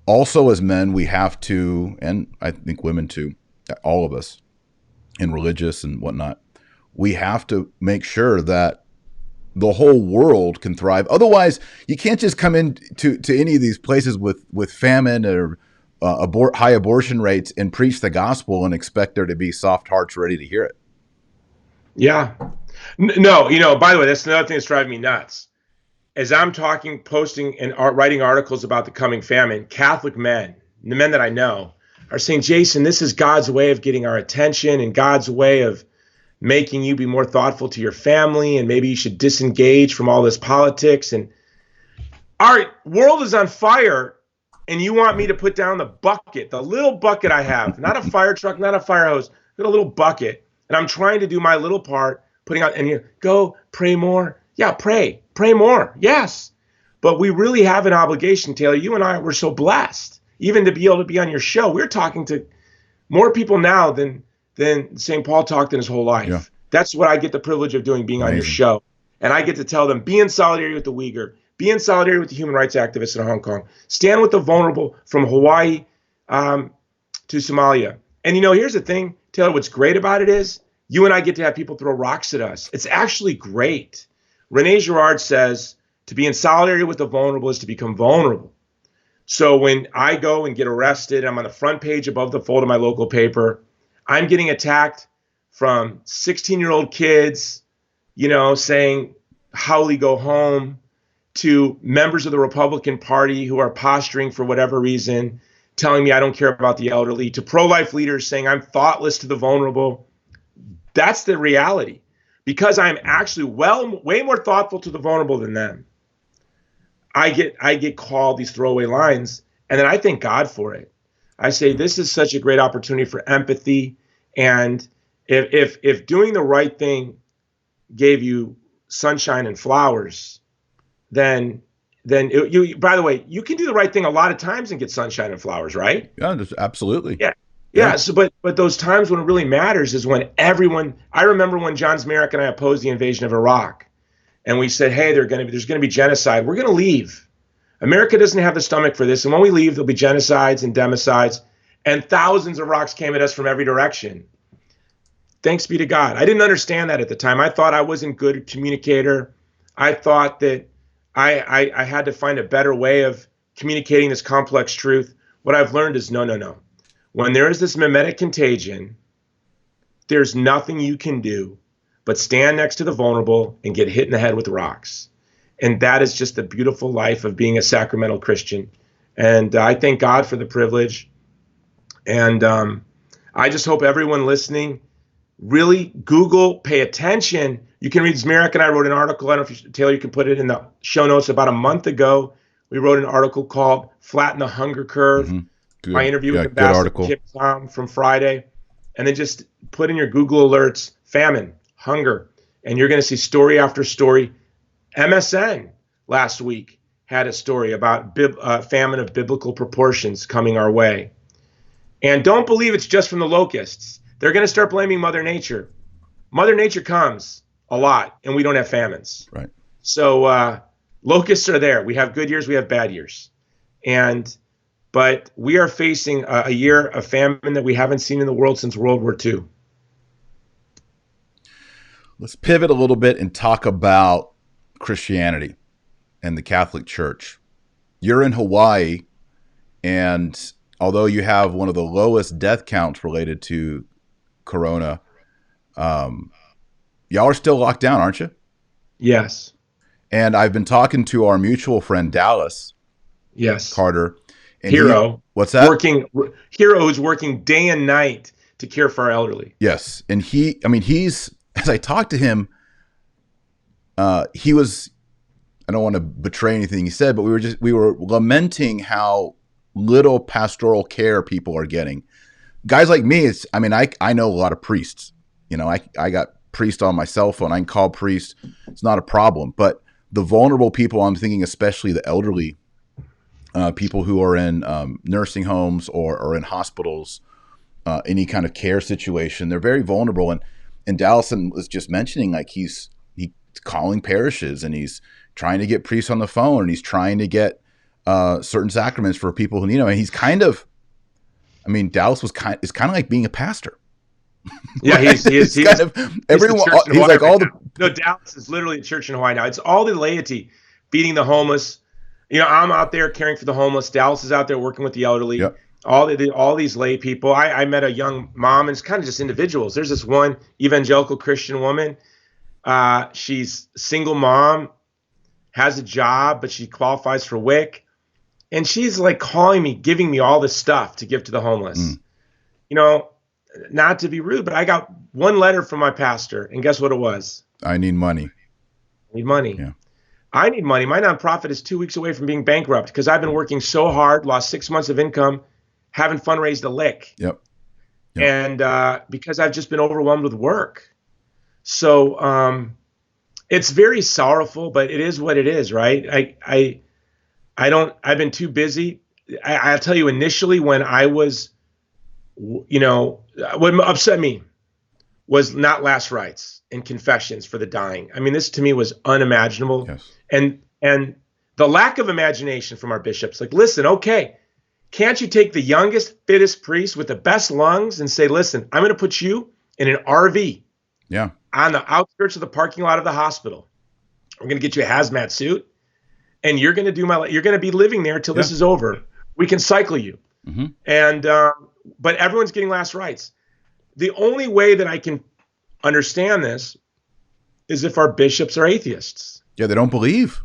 also as men, we have to, and I think women too, all of us, and religious and whatnot, we have to make sure that the whole world can thrive. Otherwise, you can't just come in to any of these places with famine or high abortion rates and preach the gospel and expect there to be soft hearts ready to hear it. Yeah. No, by the way, that's another thing that's driving me nuts. As I'm talking, posting, and writing articles about the coming famine, Catholic men, the men that I know, are saying, Jason, this is God's way of getting our attention and God's way of making you be more thoughtful to your family, and maybe you should disengage from all this politics. And our world is on fire, and you want me to put down the bucket, the little bucket I have, not a fire truck, not a fire hose, but a little bucket. And I'm trying to do my little part, putting out, and you go pray more. Yeah, pray more. Yes. But we really have an obligation, Taylor. You and I were so blessed, even to be able to be on your show. We're talking to more people now than St. Paul talked in his whole life. Yeah. That's what I get the privilege of doing, being on your show. And I get to tell them, be in solidarity with the Uyghur, be in solidarity with the human rights activists in Hong Kong, stand with the vulnerable from Hawaii to Somalia. And here's the thing, Taylor, what's great about it is you and I get to have people throw rocks at us. It's actually great. Rene Girard says to be in solidarity with the vulnerable is to become vulnerable. So when I go and get arrested, I'm on the front page above the fold of my local paper. I'm getting attacked from 16-year-old kids, saying, "Howley, go home," to members of the Republican Party who are posturing for whatever reason, telling me I don't care about the elderly, to pro-life leaders saying I'm thoughtless to the vulnerable. That's the reality, because I'm actually way more thoughtful to the vulnerable than them. I get called these throwaway lines, and then I thank God for it. I say this is such a great opportunity for empathy, and if doing the right thing gave you sunshine and flowers, then you, by the way, you can do the right thing a lot of times and get sunshine and flowers, right? Yeah, absolutely. Yeah. So, but those times when it really matters is when everyone. I remember when John Zmirak and I opposed the invasion of Iraq, and we said, "Hey, there's going to be genocide. We're going to leave. America doesn't have the stomach for this, and when we leave, there'll be genocides and democides." And thousands of rocks came at us from every direction. Thanks be to God. I didn't understand that at the time. I thought I wasn't good a communicator. I thought that I had to find a better way of communicating this complex truth. What I've learned is no. When there is this mimetic contagion, there's nothing you can do but stand next to the vulnerable and get hit in the head with rocks. And that is just the beautiful life of being a sacramental Christian. And I thank God for the privilege. And I just hope everyone listening really Google, pay attention. You can read Zmirak and I wrote an article. I don't know if Taylor, you can put it in the show notes. About a month ago, we wrote an article called "Flatten the Hunger Curve." Mm-hmm. My interview with Ambassador Kim Tom from Friday. And then just put in your Google alerts, famine, hunger, and you're going to see story after story. MSN last week had a story about famine of biblical proportions coming our way. And don't believe it's just from the locusts. They're going to start blaming Mother Nature. Mother Nature comes a lot, and we don't have famines. Right. So locusts are there. We have good years, we have bad years. But we are facing a year of famine that we haven't seen in the world since World War II. Let's pivot a little bit and talk about Christianity and the Catholic Church. You're in Hawaii, and although you have one of the lowest death counts related to Corona, y'all are still locked down, aren't you? Yes. And I've been talking to our mutual friend, Dallas. Yes. Carter. And H.E.R.O. What's that? H.E.R.O. is working day and night to care for our elderly. Yes. And he's, as I talked to him, he was, I don't want to betray anything he said, but we were lamenting how little pastoral care people are getting. Guys like me, I know a lot of priests. I got priest on my cell phone. I can call priest. It's not a problem. But the vulnerable people, I'm thinking especially the elderly, people who are in nursing homes or in hospitals, any kind of care situation, they're very vulnerable. And Dallison was just mentioning, like, he's calling parishes and he's trying to get priests on the phone and he's trying to get certain sacraments for people who need them. And he's kind of, Dallas is kind of like being a pastor. Yeah, he's kind of everyone. He's like all the. No, Dallas is literally a church in Hawaii now. It's all the laity feeding the homeless. I'm out there caring for the homeless. Dallas is out there working with the elderly. Yep. All these lay people. I met a young mom, and it's kind of just individuals. There's this one evangelical Christian woman. She's a single mom, has a job, but she qualifies for WIC. And she's like calling me, giving me all this stuff to give to the homeless. Not to be rude, but I got one letter from my pastor, and guess what it was? I need money. I need money. Yeah. I need money. My nonprofit is 2 weeks away from being bankrupt because I've been working so hard, lost 6 months of income, haven't fundraised a lick. Yep. And because I've just been overwhelmed with work. So it's very sorrowful, but it is what it is, right? I've been too busy. I'll tell you, initially when I was, what upset me was not last rites and confessions for the dying. This to me was unimaginable. Yes. And the lack of imagination from our bishops, like, listen, okay, can't you take the youngest, fittest priest with the best lungs and say, listen, I'm going to put you in an RV on the outskirts of the parking lot of the hospital. We're going to get you a hazmat suit and you're going to be living there till this is over. We can cycle you. Mm-hmm. And but everyone's getting last rites. The only way that I can understand this is if our bishops are atheists. Yeah, they don't believe.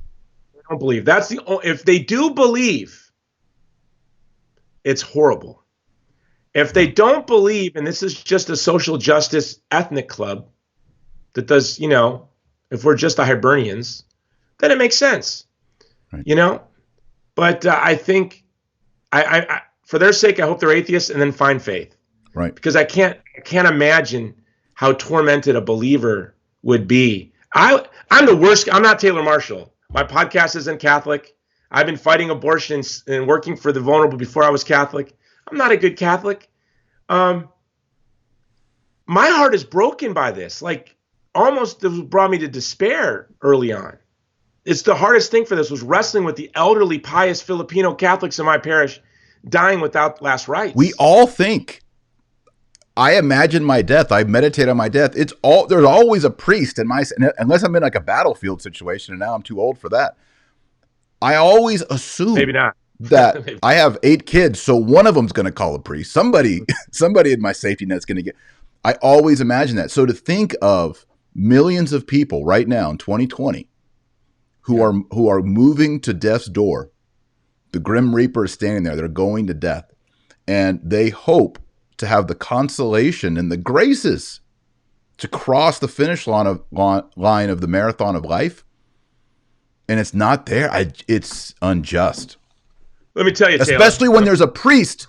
They don't believe. That's the if they do believe, it's horrible. If they don't believe, and this is just a social justice ethnic club that does, if we're just the Hibernians, then it makes sense, Right. But I think, I for their sake, I hope they're atheists and then find faith, Right. because I can't imagine how tormented a believer would be. I'm the worst. I'm not Taylor Marshall. My podcast isn't Catholic. I've been fighting abortion and working for the vulnerable before I was Catholic. I'm not a good Catholic. My heart is broken by this. Like, almost brought me to despair early on. It's the hardest thing for this was wrestling with the elderly, pious Filipino Catholics in my parish dying without last rites. We all think. I imagine my death. I meditate on my death. There's always a priest in unless I'm in like a battlefield situation, and now I'm too old for that. I always assume Maybe not. that I have 8 kids, so one of them's going to call a priest. Somebody in my safety net's going to get. I always imagine that. So to think of millions of people right now in 2020 who are moving to death's door, the Grim Reaper is standing there. They're going to death, and they hope to have the consolation and the graces to cross the finish line of the marathon of life, and it's not there. It's unjust. Let me tell you, Taylor, especially when there's a priest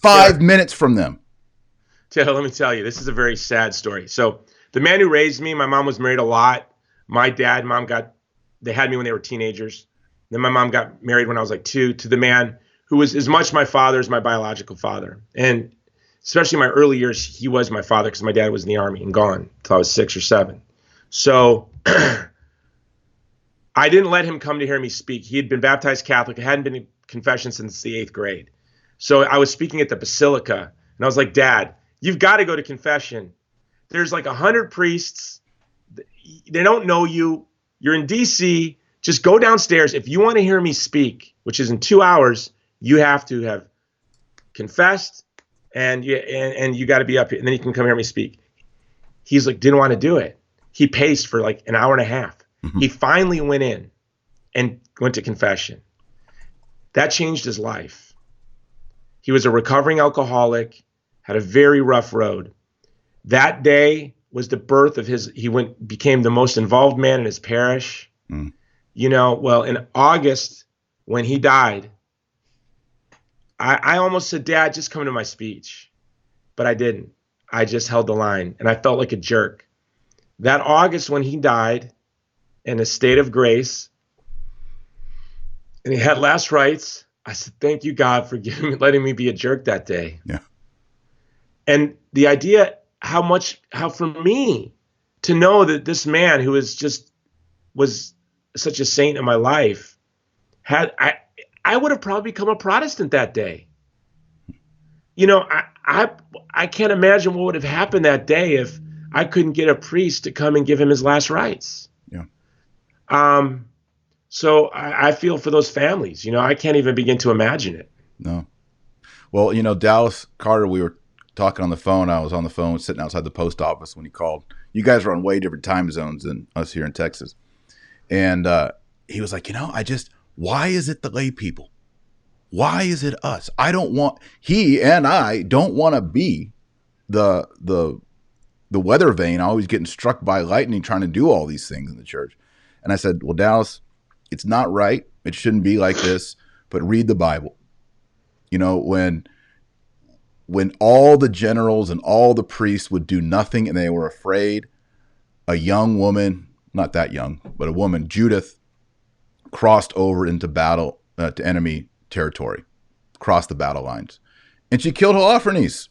5 minutes from them. Taylor, let me tell you, this is a very sad story. So the man who raised me, my mom was married a lot. My dad and mom they had me when they were teenagers. Then my mom got married when I was like 2 to the man who was as much my father as my biological father. And especially in my early years, he was my father because my dad was in the Army and gone until I was 6 or 7. So I didn't let him come to hear me speak. He had been baptized Catholic. I hadn't been to confession since the 8th grade. So I was speaking at the Basilica, and I was like, Dad, you've got to go to confession. There's like 100 priests. They don't know you. You're in D.C. Just go downstairs. If you want to hear me speak, which is in 2 hours, you have to have confessed, and you got to be up here, and then you can come hear me speak. He's like, didn't want to do it. He paced for like an hour and a half. Mm-hmm. He finally went in and went to confession. That changed his life. He was a recovering alcoholic, had a very rough road. That day was the birth of became the most involved man in his parish. Mm. Well, in August, when he died, I almost said, Dad, just come to my speech. But I didn't. I just held the line, and I felt like a jerk. That August when he died, in a state of grace, and he had last rites, I said, thank you, God, for letting me be a jerk that day. Yeah. And the idea, how for me to know that this man who was such a saint in my life, I would have probably become a Protestant that day. I can't imagine what would have happened that day if I couldn't get a priest to come and give him his last rites. Yeah. So I feel for those families. I can't even begin to imagine it. No. Well, Dallas Carter, we were talking on the phone. I was on the phone sitting outside the post office when he called. You guys are on way different time zones than us here in Texas. And he was like, why is it the lay people? Why is it us? He and I don't want to be the weather vane, always getting struck by lightning, trying to do all these things in the church. And I said, well, Dallas, it's not right. It shouldn't be like this, but read the Bible. When all the generals and all the priests would do nothing and they were afraid, a young woman, not that young, but a woman, Judith, crossed over into battle to enemy territory, crossed the battle lines, and she killed Holofernes.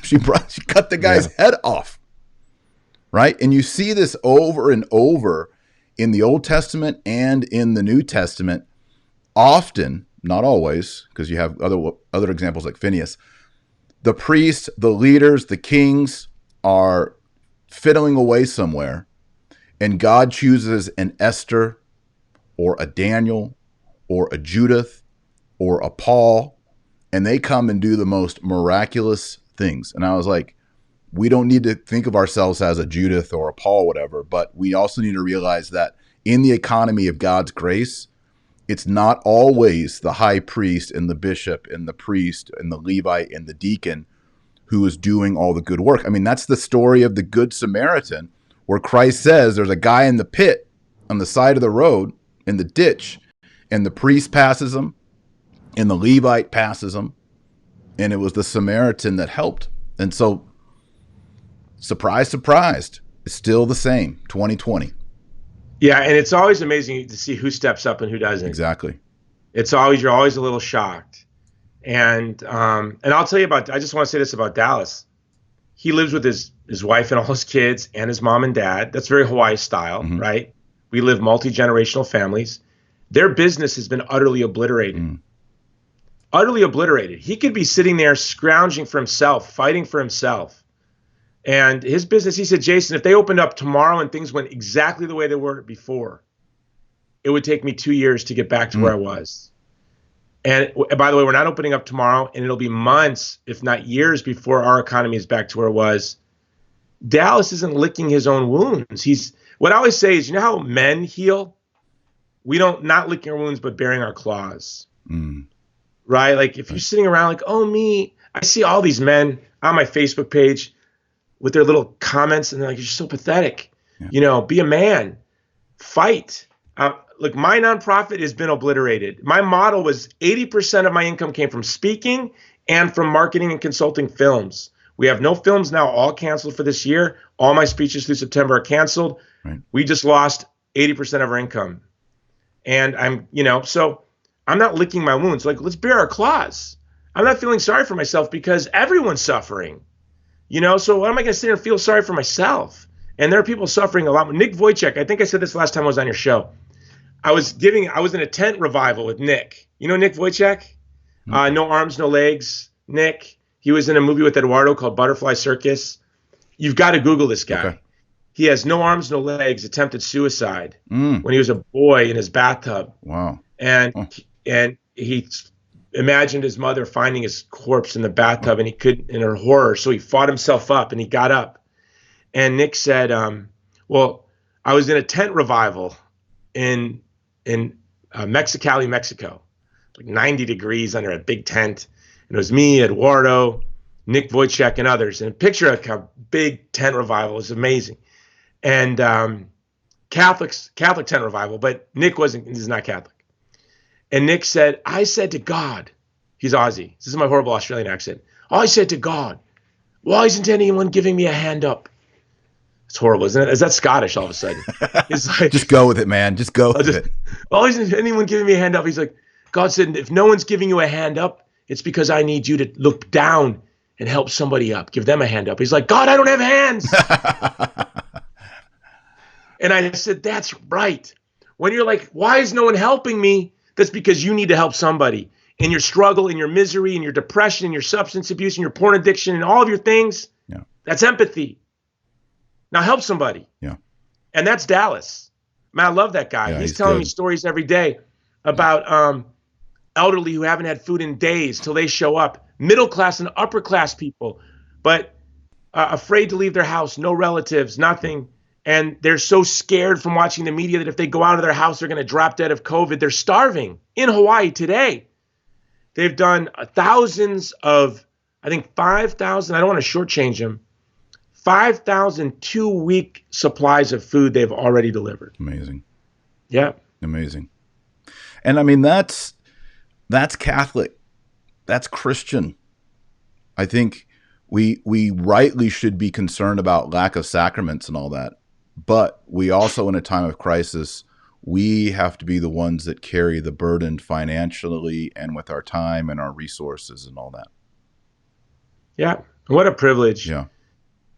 She cut the guy's head off, right? And you see this over and over in the Old Testament and in the New Testament. Often, not always, because you have other examples like Phineas. The priests, the leaders, the kings are fiddling away somewhere, and God chooses an Esther or a Daniel or a Judith or a Paul, and they come and do the most miraculous things. And I was like, we don't need to think of ourselves as a Judith or a Paul, whatever, but we also need to realize that in the economy of God's grace, it's not always the high priest and the bishop and the priest and the Levite and the deacon who is doing all the good work. I mean, that's the story of the Good Samaritan, where Christ says there's a guy in the pit on the side of the road in the ditch, and the priest passes him and the Levite passes him, and it was the Samaritan that helped. And so, surprise, surprised, it's still the same, 2020. Yeah, and it's always amazing to see who steps up and who doesn't. Exactly. You're always a little shocked. And I'll tell you I just want to say this about Dallas. He lives with his wife and all his kids and his mom and dad. That's very Hawaii style, right? We live multi-generational families. Their business has been utterly obliterated. Utterly obliterated. He could be sitting there scrounging for himself, fighting for himself. And his business, he said, Jason, if they opened up tomorrow and things went exactly the way they were before, it would take me 2 years to get back to where I was. And by the way, we're not opening up tomorrow, and it'll be months, if not years, before our economy is back to where it was. Dallas isn't licking his own wounds. What I always say is, you know how men heal? We don't, not licking our wounds, but bearing our claws. Right? Like if you're sitting around like, oh, me, I see all these men on my Facebook page with their little comments, and they're like, you're so pathetic. Yeah. You know, be a man, fight. Look, my nonprofit has been obliterated. My model was 80% of my income came from speaking and from marketing and consulting films. We have no films now, all canceled for this year. All my speeches through September are canceled. Right. We just lost 80% of our income. And so I'm not licking my wounds. Like, let's bear our claws. I'm not feeling sorry for myself because everyone's suffering. So what am I going to sit here and feel sorry for myself? And there are people suffering a lot. Nick Vujicic, I think I said this last time I was on your show. I was in a tent revival with Nick. You know Nick Vujicic? No Arms, No Legs. Nick. He was in a movie with H.E.R.O called Butterfly Circus. You've got to Google this guy. Okay. He has no arms, no legs, attempted suicide when he was a boy in his bathtub. Wow. And he imagined his mother finding his corpse in the bathtub, and he couldn't, in her horror. So he fought himself up and he got up. And Nick said, well, I was in a tent revival in Mexicali, Mexico, like 90 degrees under a big tent. And it was me, H.E.R.O, Nick Vujicic, and others. And picture a big tent revival. It was amazing. And Catholic tent revival, but Nick he's not Catholic. And Nick said, I said to God, he's Aussie. This is my horrible Australian accent. I said to God, why isn't anyone giving me a hand up? It's horrible, isn't it? Is that Scottish all of a sudden? It's like, just go with it, man. Just go with it. Why isn't anyone giving me a hand up? He's like, God said, if no one's giving you a hand up, it's because I need you to look down and help somebody up. Give them a hand up. He's like, God, I don't have hands. And I said, that's right. When you're like, why is no one helping me? That's because you need to help somebody. In your struggle, in your misery, in your depression, in your substance abuse, in your porn addiction, and all of your things, that's empathy. Now help somebody. Yeah. And that's Dallas. Man, I love that guy. He's telling me stories every day about elderly who haven't had food in days till they show up. Middle class and upper class people, but afraid to leave their house, no relatives, nothing. And they're so scared from watching the media that if they go out of their house, they're going to drop dead of COVID. They're starving in Hawaii today. They've done thousands of, I think 5,000, I don't want to shortchange them, 5,000 2-week supplies of food they've already delivered. Amazing. Yeah. Amazing. And I mean, that's Catholic. That's Christian. I think we rightly should be concerned about lack of sacraments and all that. But we also, in a time of crisis, we have to be the ones that carry the burden financially and with our time and our resources and all that. Yeah. What a privilege. Yeah.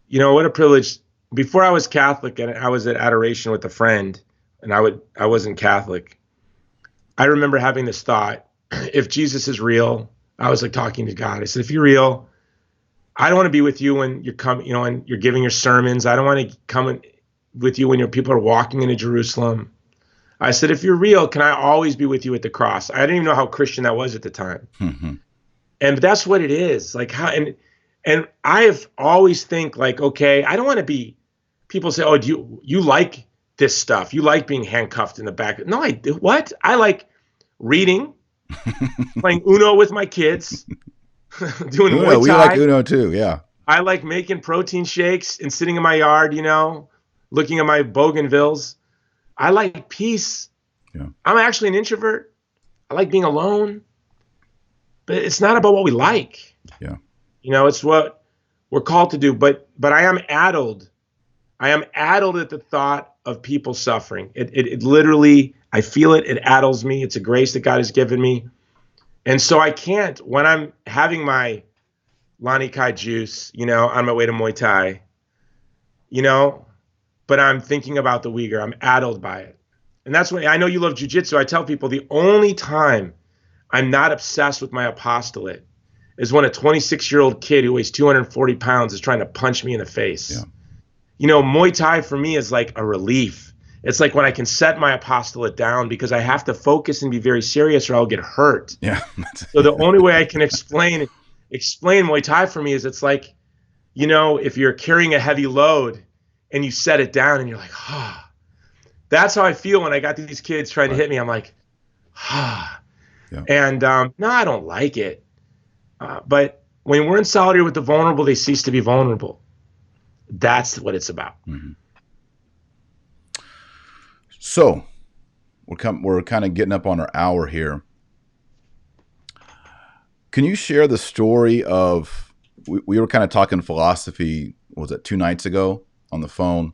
What a privilege. Before I was Catholic and I was at adoration with a friend and I wasn't Catholic, I remember having this thought, if Jesus is real, I was like talking to God. I said, if you're real, I don't want to be with you when you're coming, and you're giving your sermons. I don't want to come with you when your people are walking into Jerusalem. I said, if you're real, can I always be with you at the cross? I didn't even know how Christian that was at the time. Mm-hmm. And that's what it is. Like how, and I have always think like, okay, I don't want to be, people say, oh, you like this stuff? You like being handcuffed in the back? No, I do. What? I like reading, playing Uno with my kids, doing Uno, Muay we Thai. like Uno too. Yeah. I like making protein shakes and sitting in my yard, you know, looking at my bougainvilleas. I like peace. Yeah. I'm actually an introvert. I like being alone. But it's not about what we like. Yeah. You know, it's what we're called to do. But I am addled. I am addled at the thought of people suffering. It literally, I feel it. It addles me. It's a grace that God has given me. And so I can't, when I'm having my Lani Kai juice, you know, on my way to Muay Thai, you know, but I'm thinking about the Uyghur. I'm addled by it. And that's when I know you love jujitsu. I tell people the only time I'm not obsessed with my apostolate is when a 26-year-old kid who weighs 240 pounds is trying to punch me in the face. Yeah. You know, Muay Thai for me is like a relief. It's like when I can set my apostolate down because I have to focus and be very serious or I'll get hurt. Yeah. So the only way I can explain Muay Thai for me is it's like, you know, if you're carrying a heavy load and you set it down and you're like, ah. That's how I feel when I got these kids trying to hit me. I'm like, ah. Yeah. And no, I don't like it. But when we're in solidarity with the vulnerable, they cease to be vulnerable. That's what it's about. Mm-hmm. So we're kind of getting up on our hour here. Can you share the story of, we were kind of talking philosophy, was it 2 nights ago on the phone?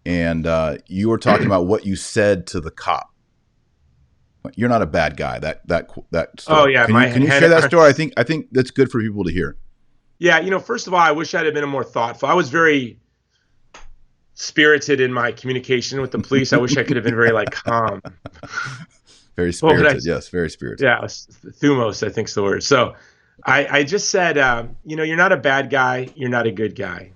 And you were talking about what you said to the cop. You're not a bad guy. That story. Oh yeah. Can you share that story? I think that's good for people to hear. Yeah. You know, first of all, I wish I'd have been more thoughtful. I was very spirited in my communication with the police. I wish I could have been very like calm. Very spirited. Yes. Very spirited. Yeah. Thumos, I think is the word. So I just said, you know, you're not a bad guy. You're not a good guy.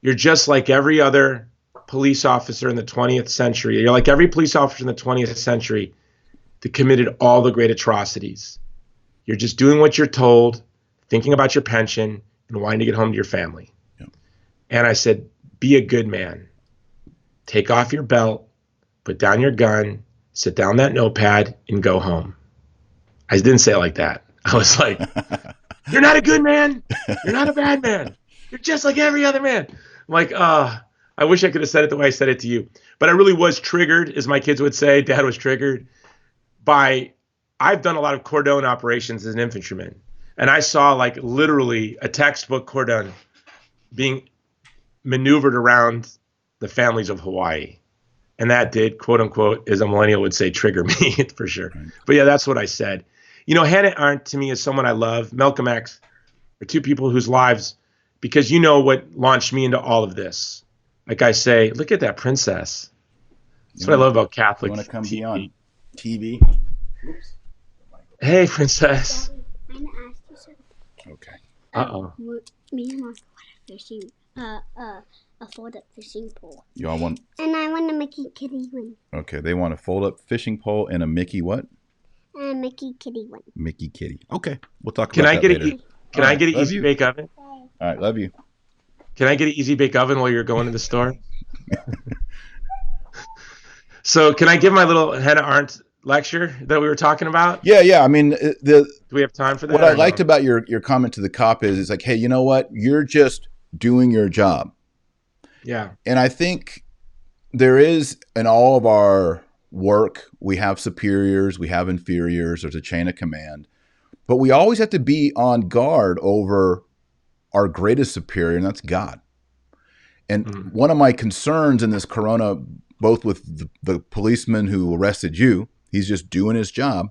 You're just like every other police officer in the 20th century. You're like every police officer in the 20th century that committed all the great atrocities. You're just doing what you're told, thinking about your pension, and wanting to get home to your family. Yeah. And I said, be a good man. Take off your belt, put down your gun, sit down that notepad, and go home. I didn't say it like that. I was like, you're not a good man. You're not a bad man. You're just like every other man. I'm like, I wish I could have said it the way I said it to you. But I really was triggered, as my kids would say. Dad was triggered by, I've done a lot of cordon operations as an infantryman. And I saw like literally a textbook cordon being maneuvered around the families of Hawaii. And that did, quote unquote, as a millennial would say, trigger me for sure. Right. But yeah, that's what I said. You know, Hannah Arendt to me is someone I love. Malcolm X are two people whose lives, because you know what launched me into all of this. Like I say, look at that princess. That's what I love about Catholic. You want to come be on TV? Oops. Hey, princess. I'm gonna ask you something. Okay. Uh-oh. Me and Mark want a fishing, a fold-up fishing pole. Y'all want? And I want a Mickey Kitty one. Okay, they want a fold-up fishing pole and a Mickey what? A Mickey Kitty one. Mickey Kitty. Okay, we'll talk about that later. Can I get an easy bake oven? All right, love you. Can I get an easy bake oven while you're going to the store? So can I give my little Hannah Arendt lecture that we were talking about? Yeah. I mean, do we have time for that? What I liked about your comment to the cop is it's like, hey, you know what? You're just doing your job. Yeah. And I think there is, in all of our work, we have superiors, we have inferiors, there's a chain of command. But we always have to be on guard over our greatest superior, and that's God. And one of my concerns in this corona, both with the policeman who arrested you, he's just doing his job,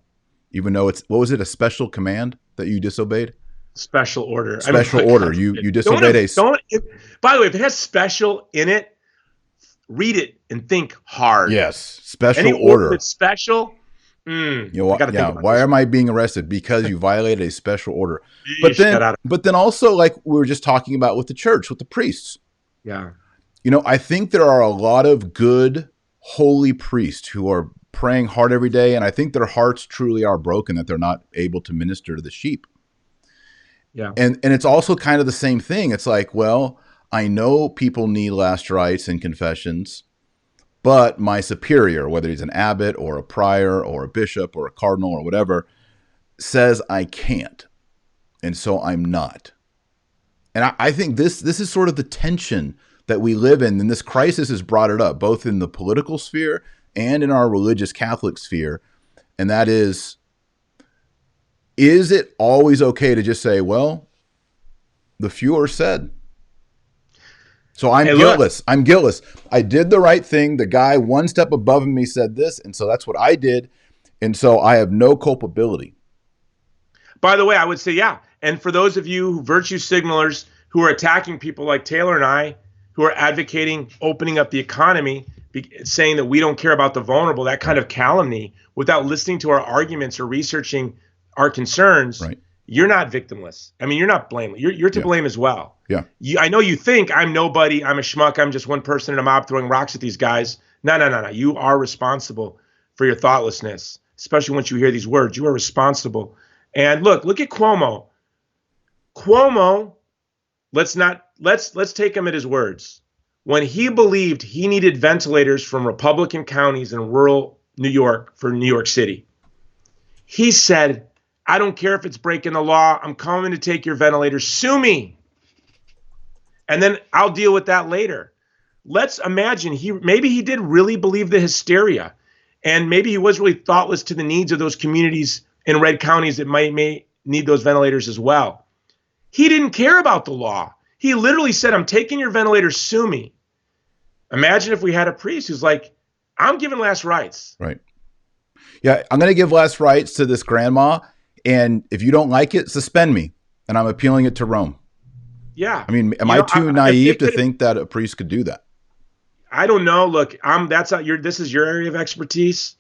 even though it's, what was it, a special command that you disobeyed? Special order. Special order. You disobeyed by the way, if it has special in it, read it and think hard. Yes. Special Any order. That's special. You know, why am I being arrested? Because you violated a special order. But then also, like we were just talking about with the church, with the priests. Yeah. You know, I think there are a lot of good, holy priests who are praying hard every day, and I think their hearts truly are broken that they're not able to minister to the sheep. Yeah. And it's also kind of the same thing. It's like, well, I know people need last rites and confessions, but my superior, whether he's an abbot or a prior or a bishop or a cardinal or whatever, says I can't. And so I'm not. And I think this is sort of the tension that we live in. And this crisis has brought it up, both in the political sphere and in our religious Catholic sphere. And that is it always okay to just say, well, the Fuhrer said, so I'm guiltless. I'm guiltless. I did the right thing. The guy one step above me said this, and so that's what I did. And so I have no culpability. By the way, I would say, yeah. And for those of you virtue signalers who are attacking people like Taylor and I, who are advocating opening up the economy, saying that we don't care about the vulnerable, that kind of calumny, without listening to our arguments or researching our concerns, right. You're not victimless. I mean, you're not blameless. You're to blame as well. Yeah. I know you think I'm nobody, I'm a schmuck, I'm just one person in a mob throwing rocks at these guys. No. You are responsible for your thoughtlessness, especially once you hear these words. You are responsible. And look at Cuomo. Cuomo, let's take him at his words. When he believed he needed ventilators from Republican counties in rural New York for New York City, he said, I don't care if it's breaking the law. I'm coming to take your ventilators. Sue me. And then I'll deal with that later. Let's imagine maybe he did really believe the hysteria. And maybe he was really thoughtless to the needs of those communities in red counties that may need those ventilators as well. He didn't care about the law. He literally said, I'm taking your ventilators. Sue me. Imagine if we had a priest who's like, I'm giving last rites. Right. Yeah, I'm going to give last rites to this grandma. And if you don't like it, suspend me. And I'm appealing it to Rome. Yeah. I mean, am I too naive to think that a priest could do that? I don't know. Look, this is your area of expertise.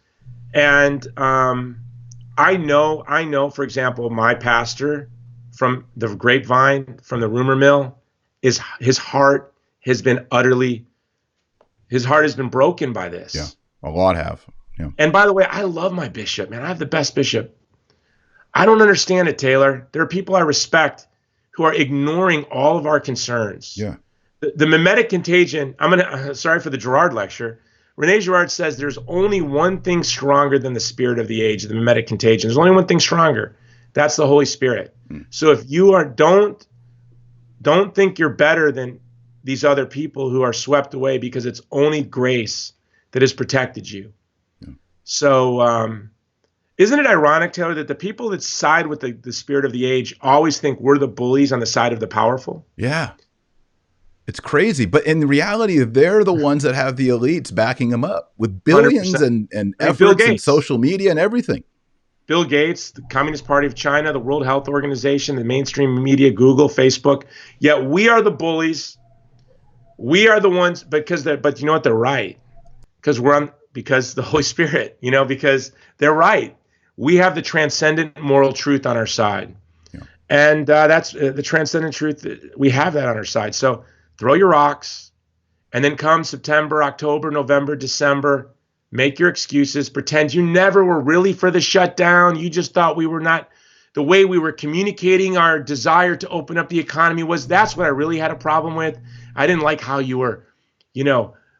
And I know, for example, my pastor from the grapevine, from the rumor mill, his heart has been broken by this. Yeah, a lot have. Yeah. And by the way, I love my bishop, man. I have the best bishop. I don't understand it, Taylor. There are people I respect who are ignoring all of our concerns. Yeah. The mimetic contagion, sorry for the Girard lecture. Rene Girard says there's only one thing stronger than the spirit of the age, the mimetic contagion. There's only one thing stronger. That's the Holy Spirit. So if you don't think you're better than these other people who are swept away, because it's only grace that has protected you. Yeah. So isn't it ironic, Taylor, that the people that side with the spirit of the age always think we're the bullies on the side of the powerful? Yeah. It's crazy. But in reality, they're the ones that have the elites backing them up with billions and efforts and social media and everything. Bill Gates, the Communist Party of China, the World Health Organization, the mainstream media, Google, Facebook. Yet we are the bullies. We are the ones, but you know what? They're right. Because the Holy Spirit, because they're right. We have the transcendent moral truth on our side. Yeah. And that's the transcendent truth. We have that on our side. So throw your rocks, and then come September, October, November, December, make your excuses, pretend you never were really for the shutdown. You just thought we were not. The way we were communicating our desire to open up the economy that's what I really had a problem with. I didn't like how you were,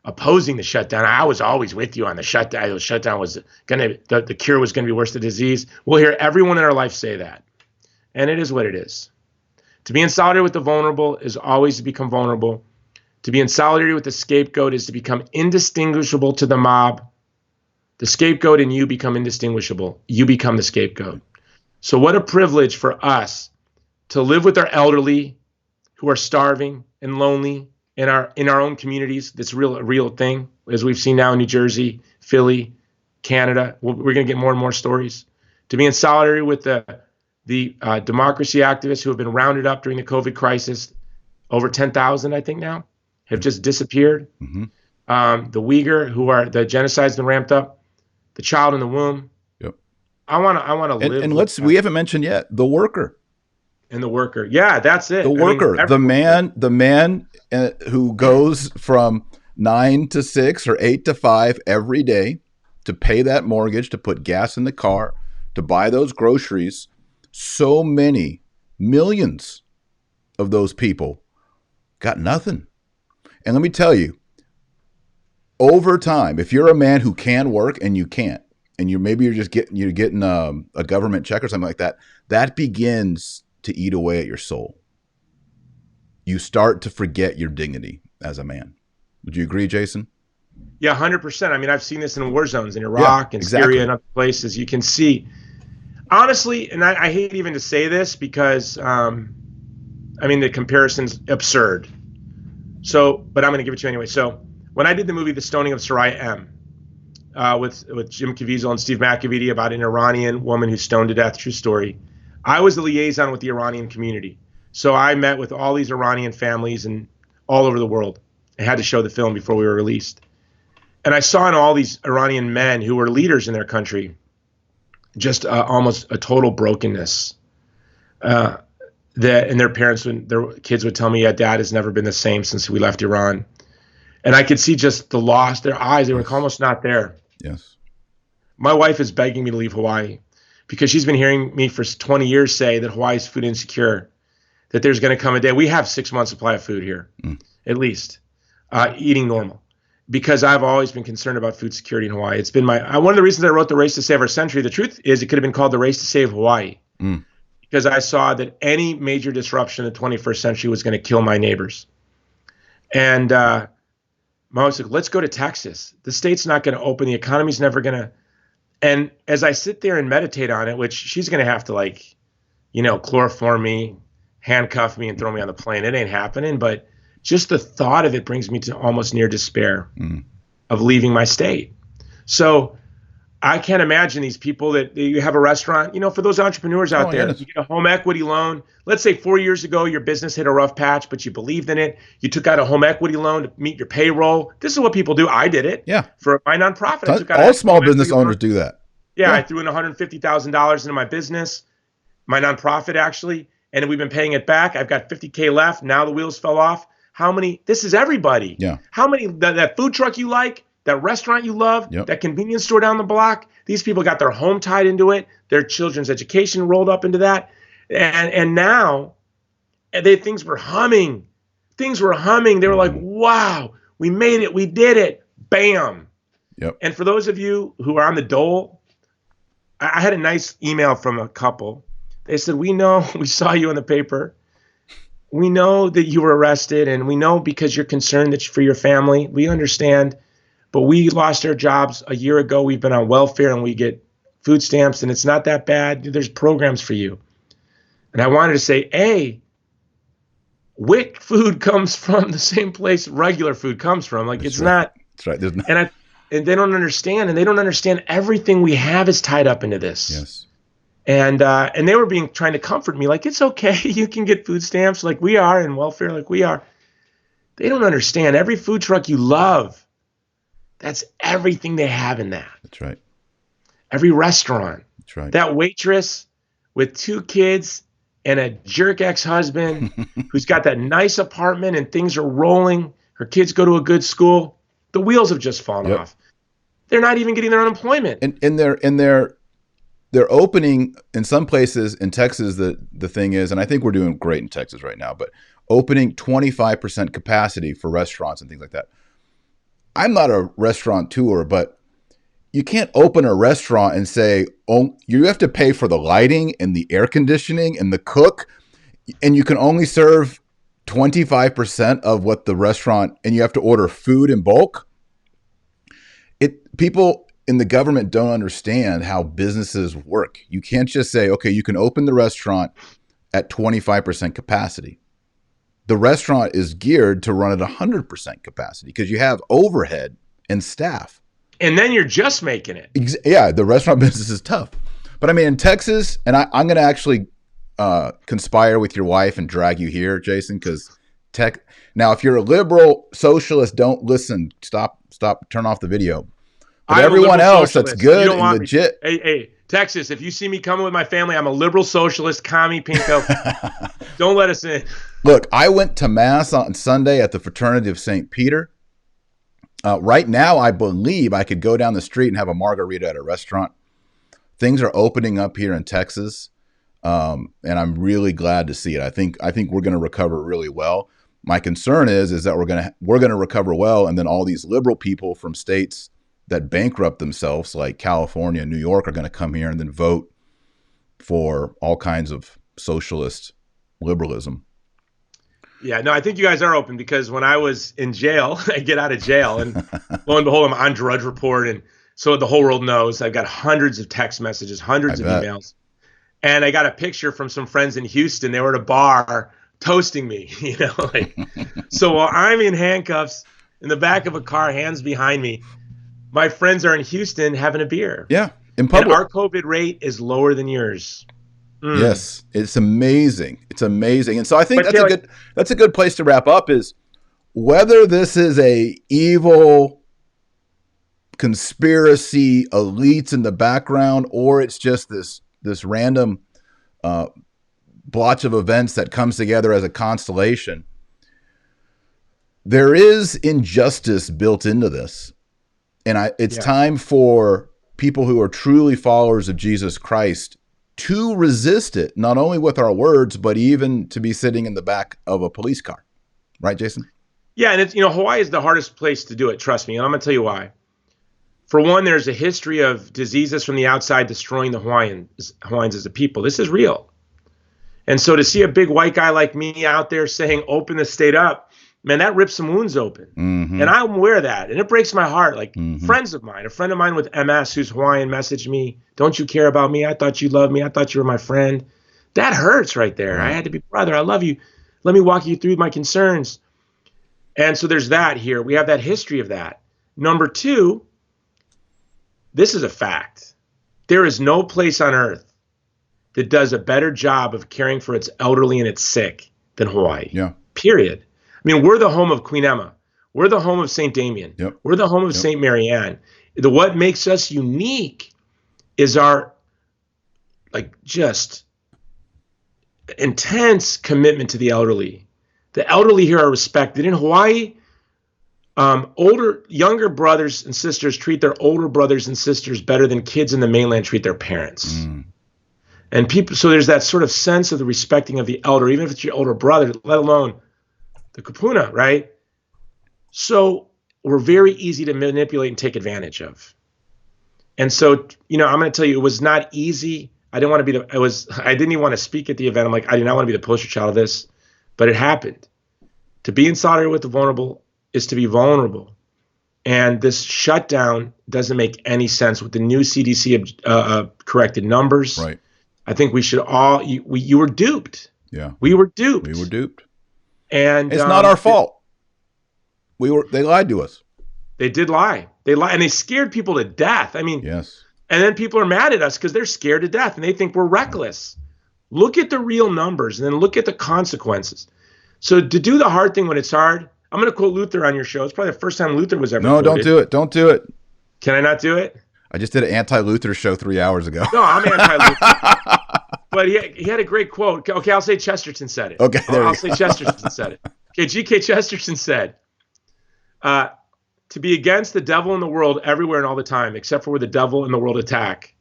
opposing the shutdown. I was always with you on the shutdown. The shutdown was the cure was going to be worse than the disease. We'll hear everyone in our life say that. And it is what it is. To be in solidarity with the vulnerable is always to become vulnerable. To be in solidarity with the scapegoat is to become indistinguishable to the mob. The scapegoat and you become indistinguishable. You become the scapegoat. So what a privilege for us to live with our elderly who are starving and lonely in our own communities. That's a real thing, as we've seen now in New Jersey, Philly, Canada. We're going to get more and more stories. To be in solidarity with the democracy activists who have been rounded up during the COVID crisis, over 10,000, I think now, have just disappeared. Mm-hmm. The Uyghur, the genocide's been ramped up. The child in the womb. Yep. I want to live. And we haven't mentioned yet the worker. And the worker. Yeah, that's it. The worker, the man who goes from 9 to 6 or 8 to 5 every day to pay that mortgage, to put gas in the car, to buy those groceries. So many millions of those people got nothing. And let me tell you, over time, if you're a man who can work and you can't, and you're just getting a government check or something like that, that begins to eat away at your soul. You start to forget your dignity as a man. Would you agree, Jason? Yeah, 100%. I mean, I've seen this in war zones in Iraq and Syria and other places. You can see, honestly, and I hate even to say this because, I mean, the comparison's absurd. So, but I'm going to give it to you anyway. So when I did the movie The Stoning of Soraya M, with Jim Caviezel and Steve McAvity about an Iranian woman who's stoned to death, true story, I was the liaison with the Iranian community. So I met with all these Iranian families and all over the world. I had to show the film before we were released. And I saw in all these Iranian men who were leaders in their country, just almost a total brokenness. And their parents, their kids would tell me, yeah, Dad has never been the same since we left Iran. And I could see just the loss, their eyes, they were almost not there. Yes. My wife is begging me to leave Hawaii because she's been hearing me for 20 years say that Hawaii is food insecure, that there's going to come a day. We have 6 months supply of food here, at least, eating normal, because I've always been concerned about food security in Hawaii. It's been one of the reasons I wrote The Race to Save Our Century. The truth is it could have been called The Race to Save Hawaii, because I saw that any major disruption in the 21st century was going to kill my neighbors. And my wife said, let's go to Texas. The state's not going to open. The economy's never going to. And as I sit there and meditate on it, which she's going to have to chloroform me, handcuff me, and throw me on the plane. It ain't happening. But just the thought of it brings me to almost near despair of leaving my state. So I can't imagine these people that you have a restaurant, for those entrepreneurs out there, you get a home equity loan. Let's say 4 years ago, your business hit a rough patch, but you believed in it. You took out a home equity loan to meet your payroll. This is what people do. I did it. Yeah. For my nonprofit. I took out all small business owners do that. Yeah. I threw in $150,000 into my business, my nonprofit actually, and we've been paying it back. I've got $50K left. Now the wheels fell off. This is everybody. Yeah. How many, that food truck you like, that restaurant you love, that convenience store down the block, these people got their home tied into it, their children's education rolled up into that. And now things were humming. Things were humming. They were like, wow, we made it. We did it. Bam. Yep. And for those of you who are on the dole, I had a nice email from a couple. They said, we saw you in the paper. We know that you were arrested, and we know because you're concerned that for your family. We understand. But we lost our jobs a year ago. We've been on welfare and we get food stamps, and it's not that bad. There's programs for you. And I wanted to say, WIC food comes from the same place regular food comes from. It's not. That's right. And they don't understand, and they don't understand everything we have is tied up into this. Yes. And they were trying to comfort me, it's okay. You can get food stamps like we are and welfare like we are. They don't understand. Every food truck you love, that's everything they have in that. That's right. Every restaurant. That's right. That waitress with 2 kids and a jerk ex-husband who's got that nice apartment and things are rolling. Her kids go to a good school. The wheels have just fallen off. They're not even getting their unemployment. And they're opening in some places in Texas. The thing is, and I think we're doing great in Texas right now, but opening 25% capacity for restaurants and things like that. I'm not a restaurateur, but you can't open a restaurant and say, oh, you have to pay for the lighting and the air conditioning and the cook, and you can only serve 25% of what the restaurant, and you have to order food in bulk. People in the government don't understand how businesses work. You can't just say, okay, you can open the restaurant at 25% capacity. The restaurant is geared to run at 100% capacity because you have overhead and staff. And then you're just making it. Yeah, the restaurant business is tough. But I mean, in Texas, and I'm going to actually conspire with your wife and drag you here, Jason, because now, if you're a liberal socialist, don't listen. Stop, turn off the video. But everyone else that's good and legit. Hey, Texas, if you see me coming with my family, I'm a liberal socialist, commie, pinko. Don't let us in. Look, I went to Mass on Sunday at the Fraternity of St. Peter. Right now, I believe I could go down the street and have a margarita at a restaurant. Things are opening up here in Texas, and I'm really glad to see it. I think we're going to recover really well. My concern is that we're going to recover well, and then all these liberal people from states that bankrupt themselves, like California and New York, are going to come here and then vote for all kinds of socialist liberalism. Yeah, no, I think you guys are open, because when I was in jail, I get out of jail, and lo and behold, I'm on Drudge Report, and so the whole world knows. I've got hundreds of text messages, hundreds of emails, and I got a picture from some friends in Houston. They were at a bar toasting me, like. So while I'm in handcuffs in the back of a car, hands behind me, my friends are in Houston having a beer. Yeah, in public. And our COVID rate is lower than yours. Yes, it's amazing. It's amazing. And so I think that's a good place to wrap up, is whether this is a evil conspiracy elites in the background, or it's just this random blotch of events that comes together as a constellation. There is injustice built into this. And it's time for people who are truly followers of Jesus Christ to resist it, not only with our words, but even to be sitting in the back of a police car. Right, Jason? Yeah, and it's, Hawaii is the hardest place to do it, trust me, and I'm going to tell you why. For one, there's a history of diseases from the outside destroying the Hawaiians as a people. This is real. And so to see a big white guy like me out there saying, open the state up, man, that rips some wounds open. Mm-hmm. And I'm aware of that. And it breaks my heart. Like friends of mine, a friend of mine with MS who's Hawaiian messaged me, don't you care about me? I thought you loved me. I thought you were my friend. That hurts right there. Right. I had to be, brother, I love you. Let me walk you through my concerns. And so there's that here. We have that history of that. Number two, this is a fact. There is no place on earth that does a better job of caring for its elderly and its sick than Hawaii. Yeah. Period. I mean, we're the home of Queen Emma. We're the home of St. Damien. Yep. We're the home of St. Marianne. What makes us unique is our just intense commitment to the elderly. The elderly here are respected. In Hawaii, younger brothers and sisters treat their older brothers and sisters better than kids in the mainland treat their parents. And so there's that sort of sense of the respecting of the elder, even if it's your older brother, let alone the kupuna, right? So we're very easy to manipulate and take advantage of. And so, I'm going to tell you, it was not easy. I didn't want to be I didn't even want to speak at the event. I'm like, I did not want to be the poster child of this, but it happened. To be in solidarity with the vulnerable is to be vulnerable. And this shutdown doesn't make any sense with the new CDC corrected numbers. Right. I think we should all, you were duped. Yeah. We were duped. We were duped. And it's not our fault. They lied to us. They did lie. They lied, and they scared people to death. I mean, yes. And then people are mad at us because they're scared to death and they think we're reckless. Look at the real numbers and then look at the consequences. So to do the hard thing when it's hard, I'm going to quote Luther on your show. It's probably the first time Luther was ever quoted. Don't do it. Don't do it. Can I not do it? I just did an anti-Luther show 3 hours ago. No, I'm anti-Luther. But he had a great quote. Okay, I'll say Chesterton said it. Okay, I'll say Chesterton said it. Okay, G.K. Chesterton said, to be against the devil in the world everywhere and all the time, except for where the devil and the world attack,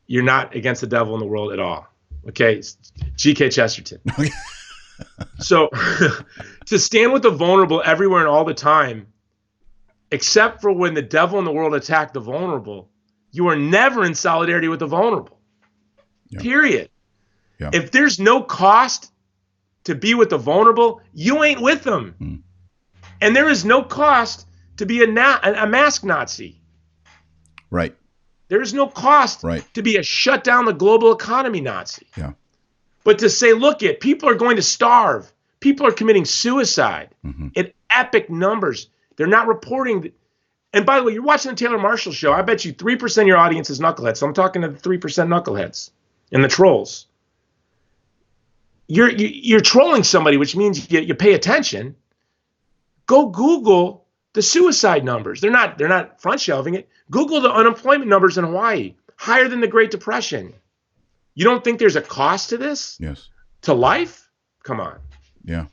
you're not against the devil in the world at all. Okay, G.K. Chesterton. So to stand with the vulnerable everywhere and all the time, except for when the devil and the world attack the vulnerable, you are never in solidarity with the vulnerable. Yeah. Period. Yeah. If there's no cost to be with the vulnerable, you ain't with them. And there is no cost to be a mask Nazi. Right. There is no cost to be a shut down the global economy Nazi. Yeah. But to say, look, people are going to starve. People are committing suicide in epic numbers. They're not reporting. And by the way, you're watching the Taylor Marshall show. I bet you 3% of your audience is knuckleheads. So I'm talking to the 3% knuckleheads and the trolls. You're trolling somebody, which means you pay attention. Go Google the suicide numbers. They're not front shelving it. Google the unemployment numbers in Hawaii, higher than the Great Depression. You don't think there's a cost to this? Yes. To life? Come on. Yeah.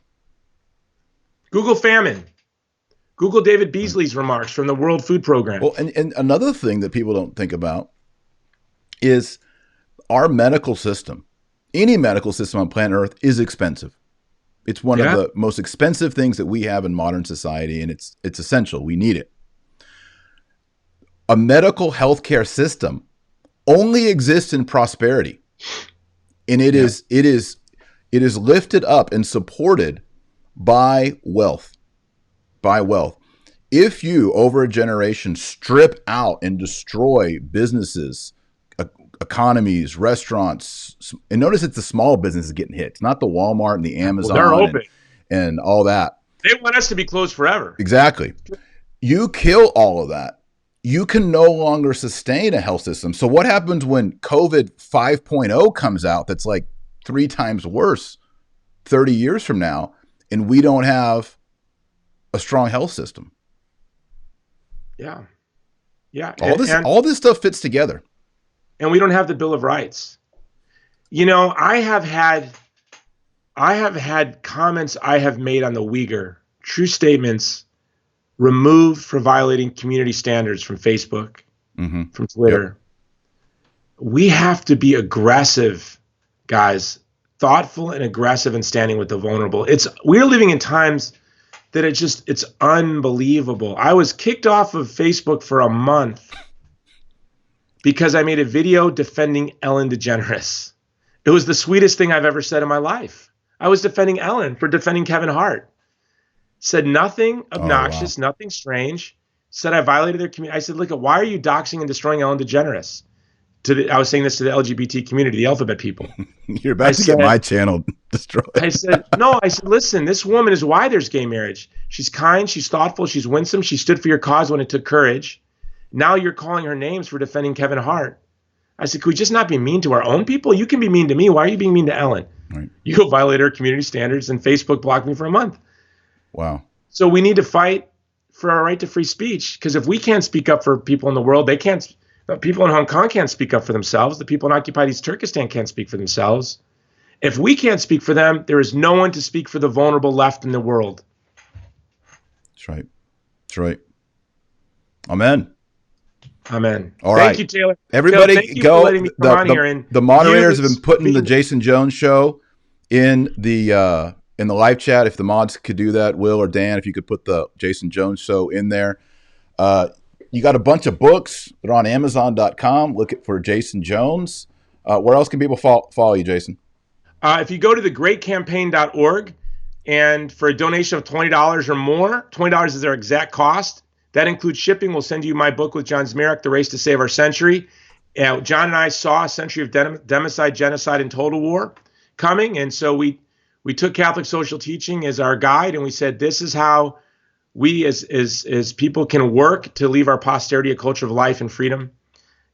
Google famine. Google David Beasley's remarks from the World Food Program. Well, and another thing that people don't think about is our medical system. Any medical system on planet Earth is expensive. It's one of the most expensive things that we have in modern society, and it's essential. We need it. A medical healthcare system only exists in prosperity, and it is lifted up and supported by wealth. By wealth. If you, over a generation, strip out and destroy businesses, economies, restaurants, and notice it's the small businesses getting hit. It's not the Walmart and the Amazon and all that. They want us to be closed forever. Exactly. You kill all of that, you can no longer sustain a health system. So what happens when COVID 5.0 comes out that's like 3 times worse 30 years from now, and we don't have a strong health system? Yeah. Yeah. All this stuff fits together. And we don't have the Bill of Rights. You know, I have had comments I have made on the Uyghur, true statements, removed for violating community standards from Facebook, from Twitter. Yep. We have to be aggressive, guys, thoughtful and aggressive in standing with the vulnerable. We're living in times that it's unbelievable. I was kicked off of Facebook for a month because I made a video defending Ellen DeGeneres. It was the sweetest thing I've ever said in my life. I was defending Ellen for defending Kevin Hart. Said nothing obnoxious, nothing strange. Said I violated their community. I said, look, why are you doxing and destroying Ellen DeGeneres? I was saying this to the LGBT community, the alphabet people. You're about to get my channel destroyed. I said, listen, this woman is why there's gay marriage. She's kind, she's thoughtful, she's winsome. She stood for your cause when it took courage. Now you're calling her names for defending Kevin Hart. I said, could we just not be mean to our own people? You can be mean to me. Why are you being mean to Ellen? Right. You go violate our community standards, and Facebook blocked me for a month. Wow. So we need to fight for our right to free speech, because if we can't speak up for people in the world, they can't. People in Hong Kong can't speak up for themselves. The people in occupied East Turkestan can't speak for themselves. If we can't speak for them, there is no one to speak for the vulnerable left in the world. That's right. That's right. Amen. Amen. All Thank right. you, Taylor. Everybody, Taylor, go. for letting me come on here and the moderators have been putting the Jason Jones show in the live chat. If the mods could do that, Will or Dan, if you could put the Jason Jones show in there. You got a bunch of books. They're on Amazon.com. Look for Jason Jones. Where else can people follow you, Jason? If you go to thegreatcampaign.org, and for a donation of $20 or more, $20 is their exact cost. That includes shipping. We'll send you my book with John Zmirak, The Race to Save Our Century. John and I saw a century of democide, genocide, and total war coming. And so we took Catholic social teaching as our guide, and we said, this is how we as people can work to leave our posterity a culture of life and freedom.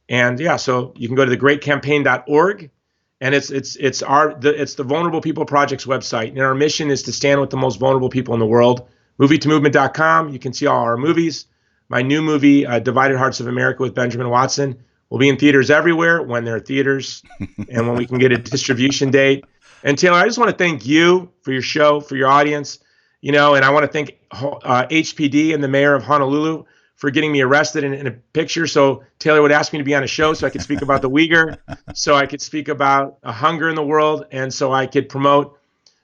And yeah, so you can go to thegreatcampaign.org, and it's the Vulnerable People Project's website. And our mission is to stand with the most vulnerable people in the world. Movie2movement.com. You can see all our movies. My new movie, Divided Hearts of America with Benjamin Watson, will be in theaters everywhere when there are theaters and when we can get a distribution date. And Taylor, I just want to thank you for your show, for your audience, and I want to thank HPD and the mayor of Honolulu for getting me arrested in a picture. So Taylor would ask me to be on a show so I could speak about the Uyghur, so I could speak about hunger in the world, and so I could promote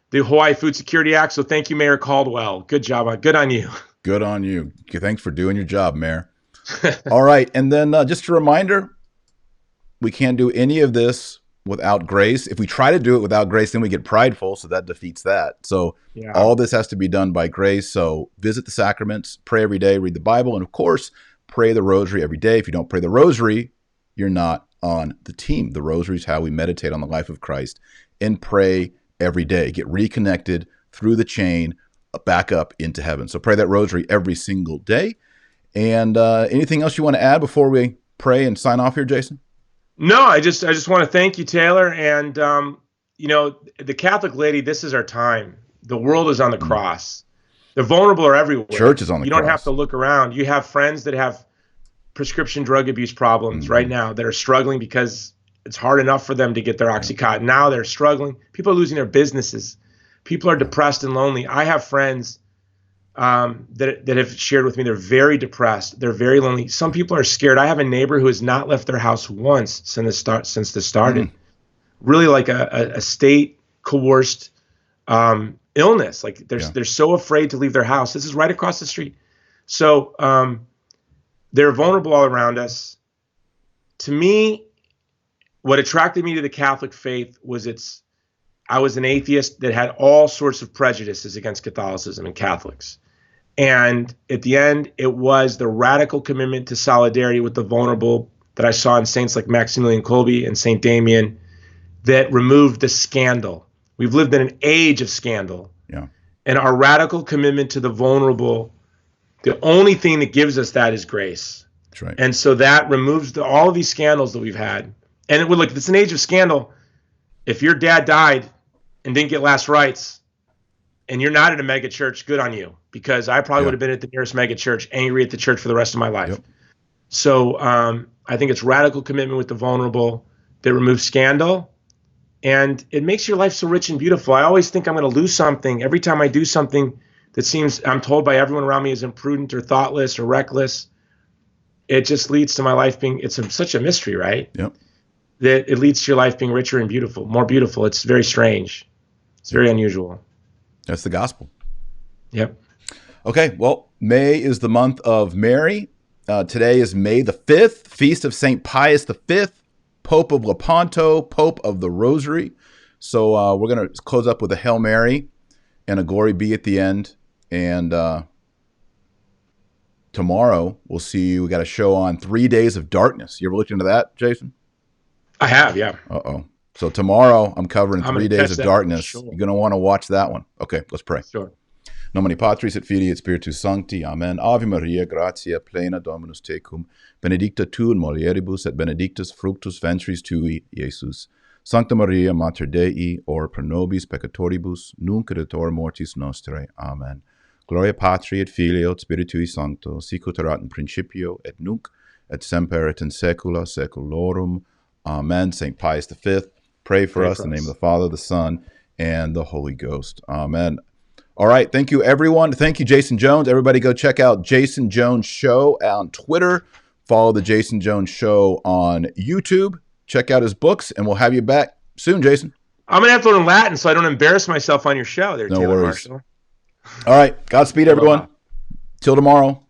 the Hawaii Food Security Act. So thank you, Mayor Caldwell. Good job. Good on you. Good on you. Thanks for doing your job, Mayor. All right. And then just a reminder, we can't do any of this without grace. If we try to do it without grace, then we get prideful. So that defeats that. So all this has to be done by grace. So visit the sacraments, pray every day, read the Bible, and of course, pray the rosary every day. If you don't pray the rosary, you're not on the team. The rosary is how we meditate on the life of Christ and pray every day. Get reconnected through the chain back up into heaven. So pray that rosary every single day. And anything else you want to add before we pray and sign off here, Jason? No, I just want to thank you, Taylor. And, the Catholic lady, this is our time. The world is on the cross. The vulnerable are everywhere. Church is on the cross. You don't have to look around. You have friends that have prescription drug abuse problems right now that are struggling because it's hard enough for them to get their Oxycontin. Now they're struggling. People are losing their businesses. People are depressed and lonely. I have friends that have shared with me they're very depressed. They're very lonely. Some people are scared. I have a neighbor who has not left their house once since this started. Really like a state coerced illness. Like they're so afraid to leave their house. This is right across the street. So they're vulnerable all around us. To me, what attracted me to the Catholic faith was I was an atheist that had all sorts of prejudices against Catholicism and Catholics. And at the end, it was the radical commitment to solidarity with the vulnerable that I saw in saints like Maximilian Kolbe and St. Damien that removed the scandal. We've lived in an age of scandal. Yeah. And our radical commitment to the vulnerable, the only thing that gives us that is grace. That's right. And so that removes all of these scandals that we've had. And it would look, it's an age of scandal. If your dad died and didn't get last rites, and you're not at a mega church, good on you, because I probably would have been at the nearest mega church, angry at the church for the rest of my life. Yep. So I think it's radical commitment with the vulnerable that removes scandal, and it makes your life so rich and beautiful. I always think I'm going to lose something every time I do something that seems I'm told by everyone around me is imprudent or thoughtless or reckless. It just leads to my life being, such a mystery, right? Yep. That it leads to your life being richer and beautiful, more beautiful. It's very strange. It's very unusual. That's the gospel. Yep. Okay, well, May is the month of Mary. Today is May the 5th, Feast of St. Pius V, Pope of Lepanto, Pope of the Rosary. So we're going to close up with a Hail Mary and a Glory Be at the end. And tomorrow we'll see you. We got a show on 3 Days of Darkness. You ever looked into that, Jason? I have, yeah. Uh-oh. So tomorrow I'm covering 3 Days of Darkness. Sure. You're going to want to watch that one. Okay, let's pray. Sure. Nomine Patris et Filii et Spiritus Sancti. Amen. Ave Maria, gratia plena Dominus tecum. Benedicta tu in mulieribus et benedictus fructus ventris tui, Iesus. Sancta Maria, Mater Dei, ora pro nobis peccatoribus, nunc et hora mortis nostrae. Amen. Gloria Patri et Filio et Spiritui Sancto, sic ut erat in principio et nunc et semper et in saecula saeculorum. Amen. St. Pius V, pray for us in the name of the Father, the Son, and the Holy Ghost. Amen. All right. Thank you, everyone. Thank you, Jason Jones. Everybody go check out Jason Jones Show on Twitter. Follow the Jason Jones Show on YouTube. Check out his books, and we'll have you back soon, Jason. I'm going to have to learn Latin so I don't embarrass myself on your show there, no Taylor worries. Marshall. All right. Godspeed, everyone. Till tomorrow.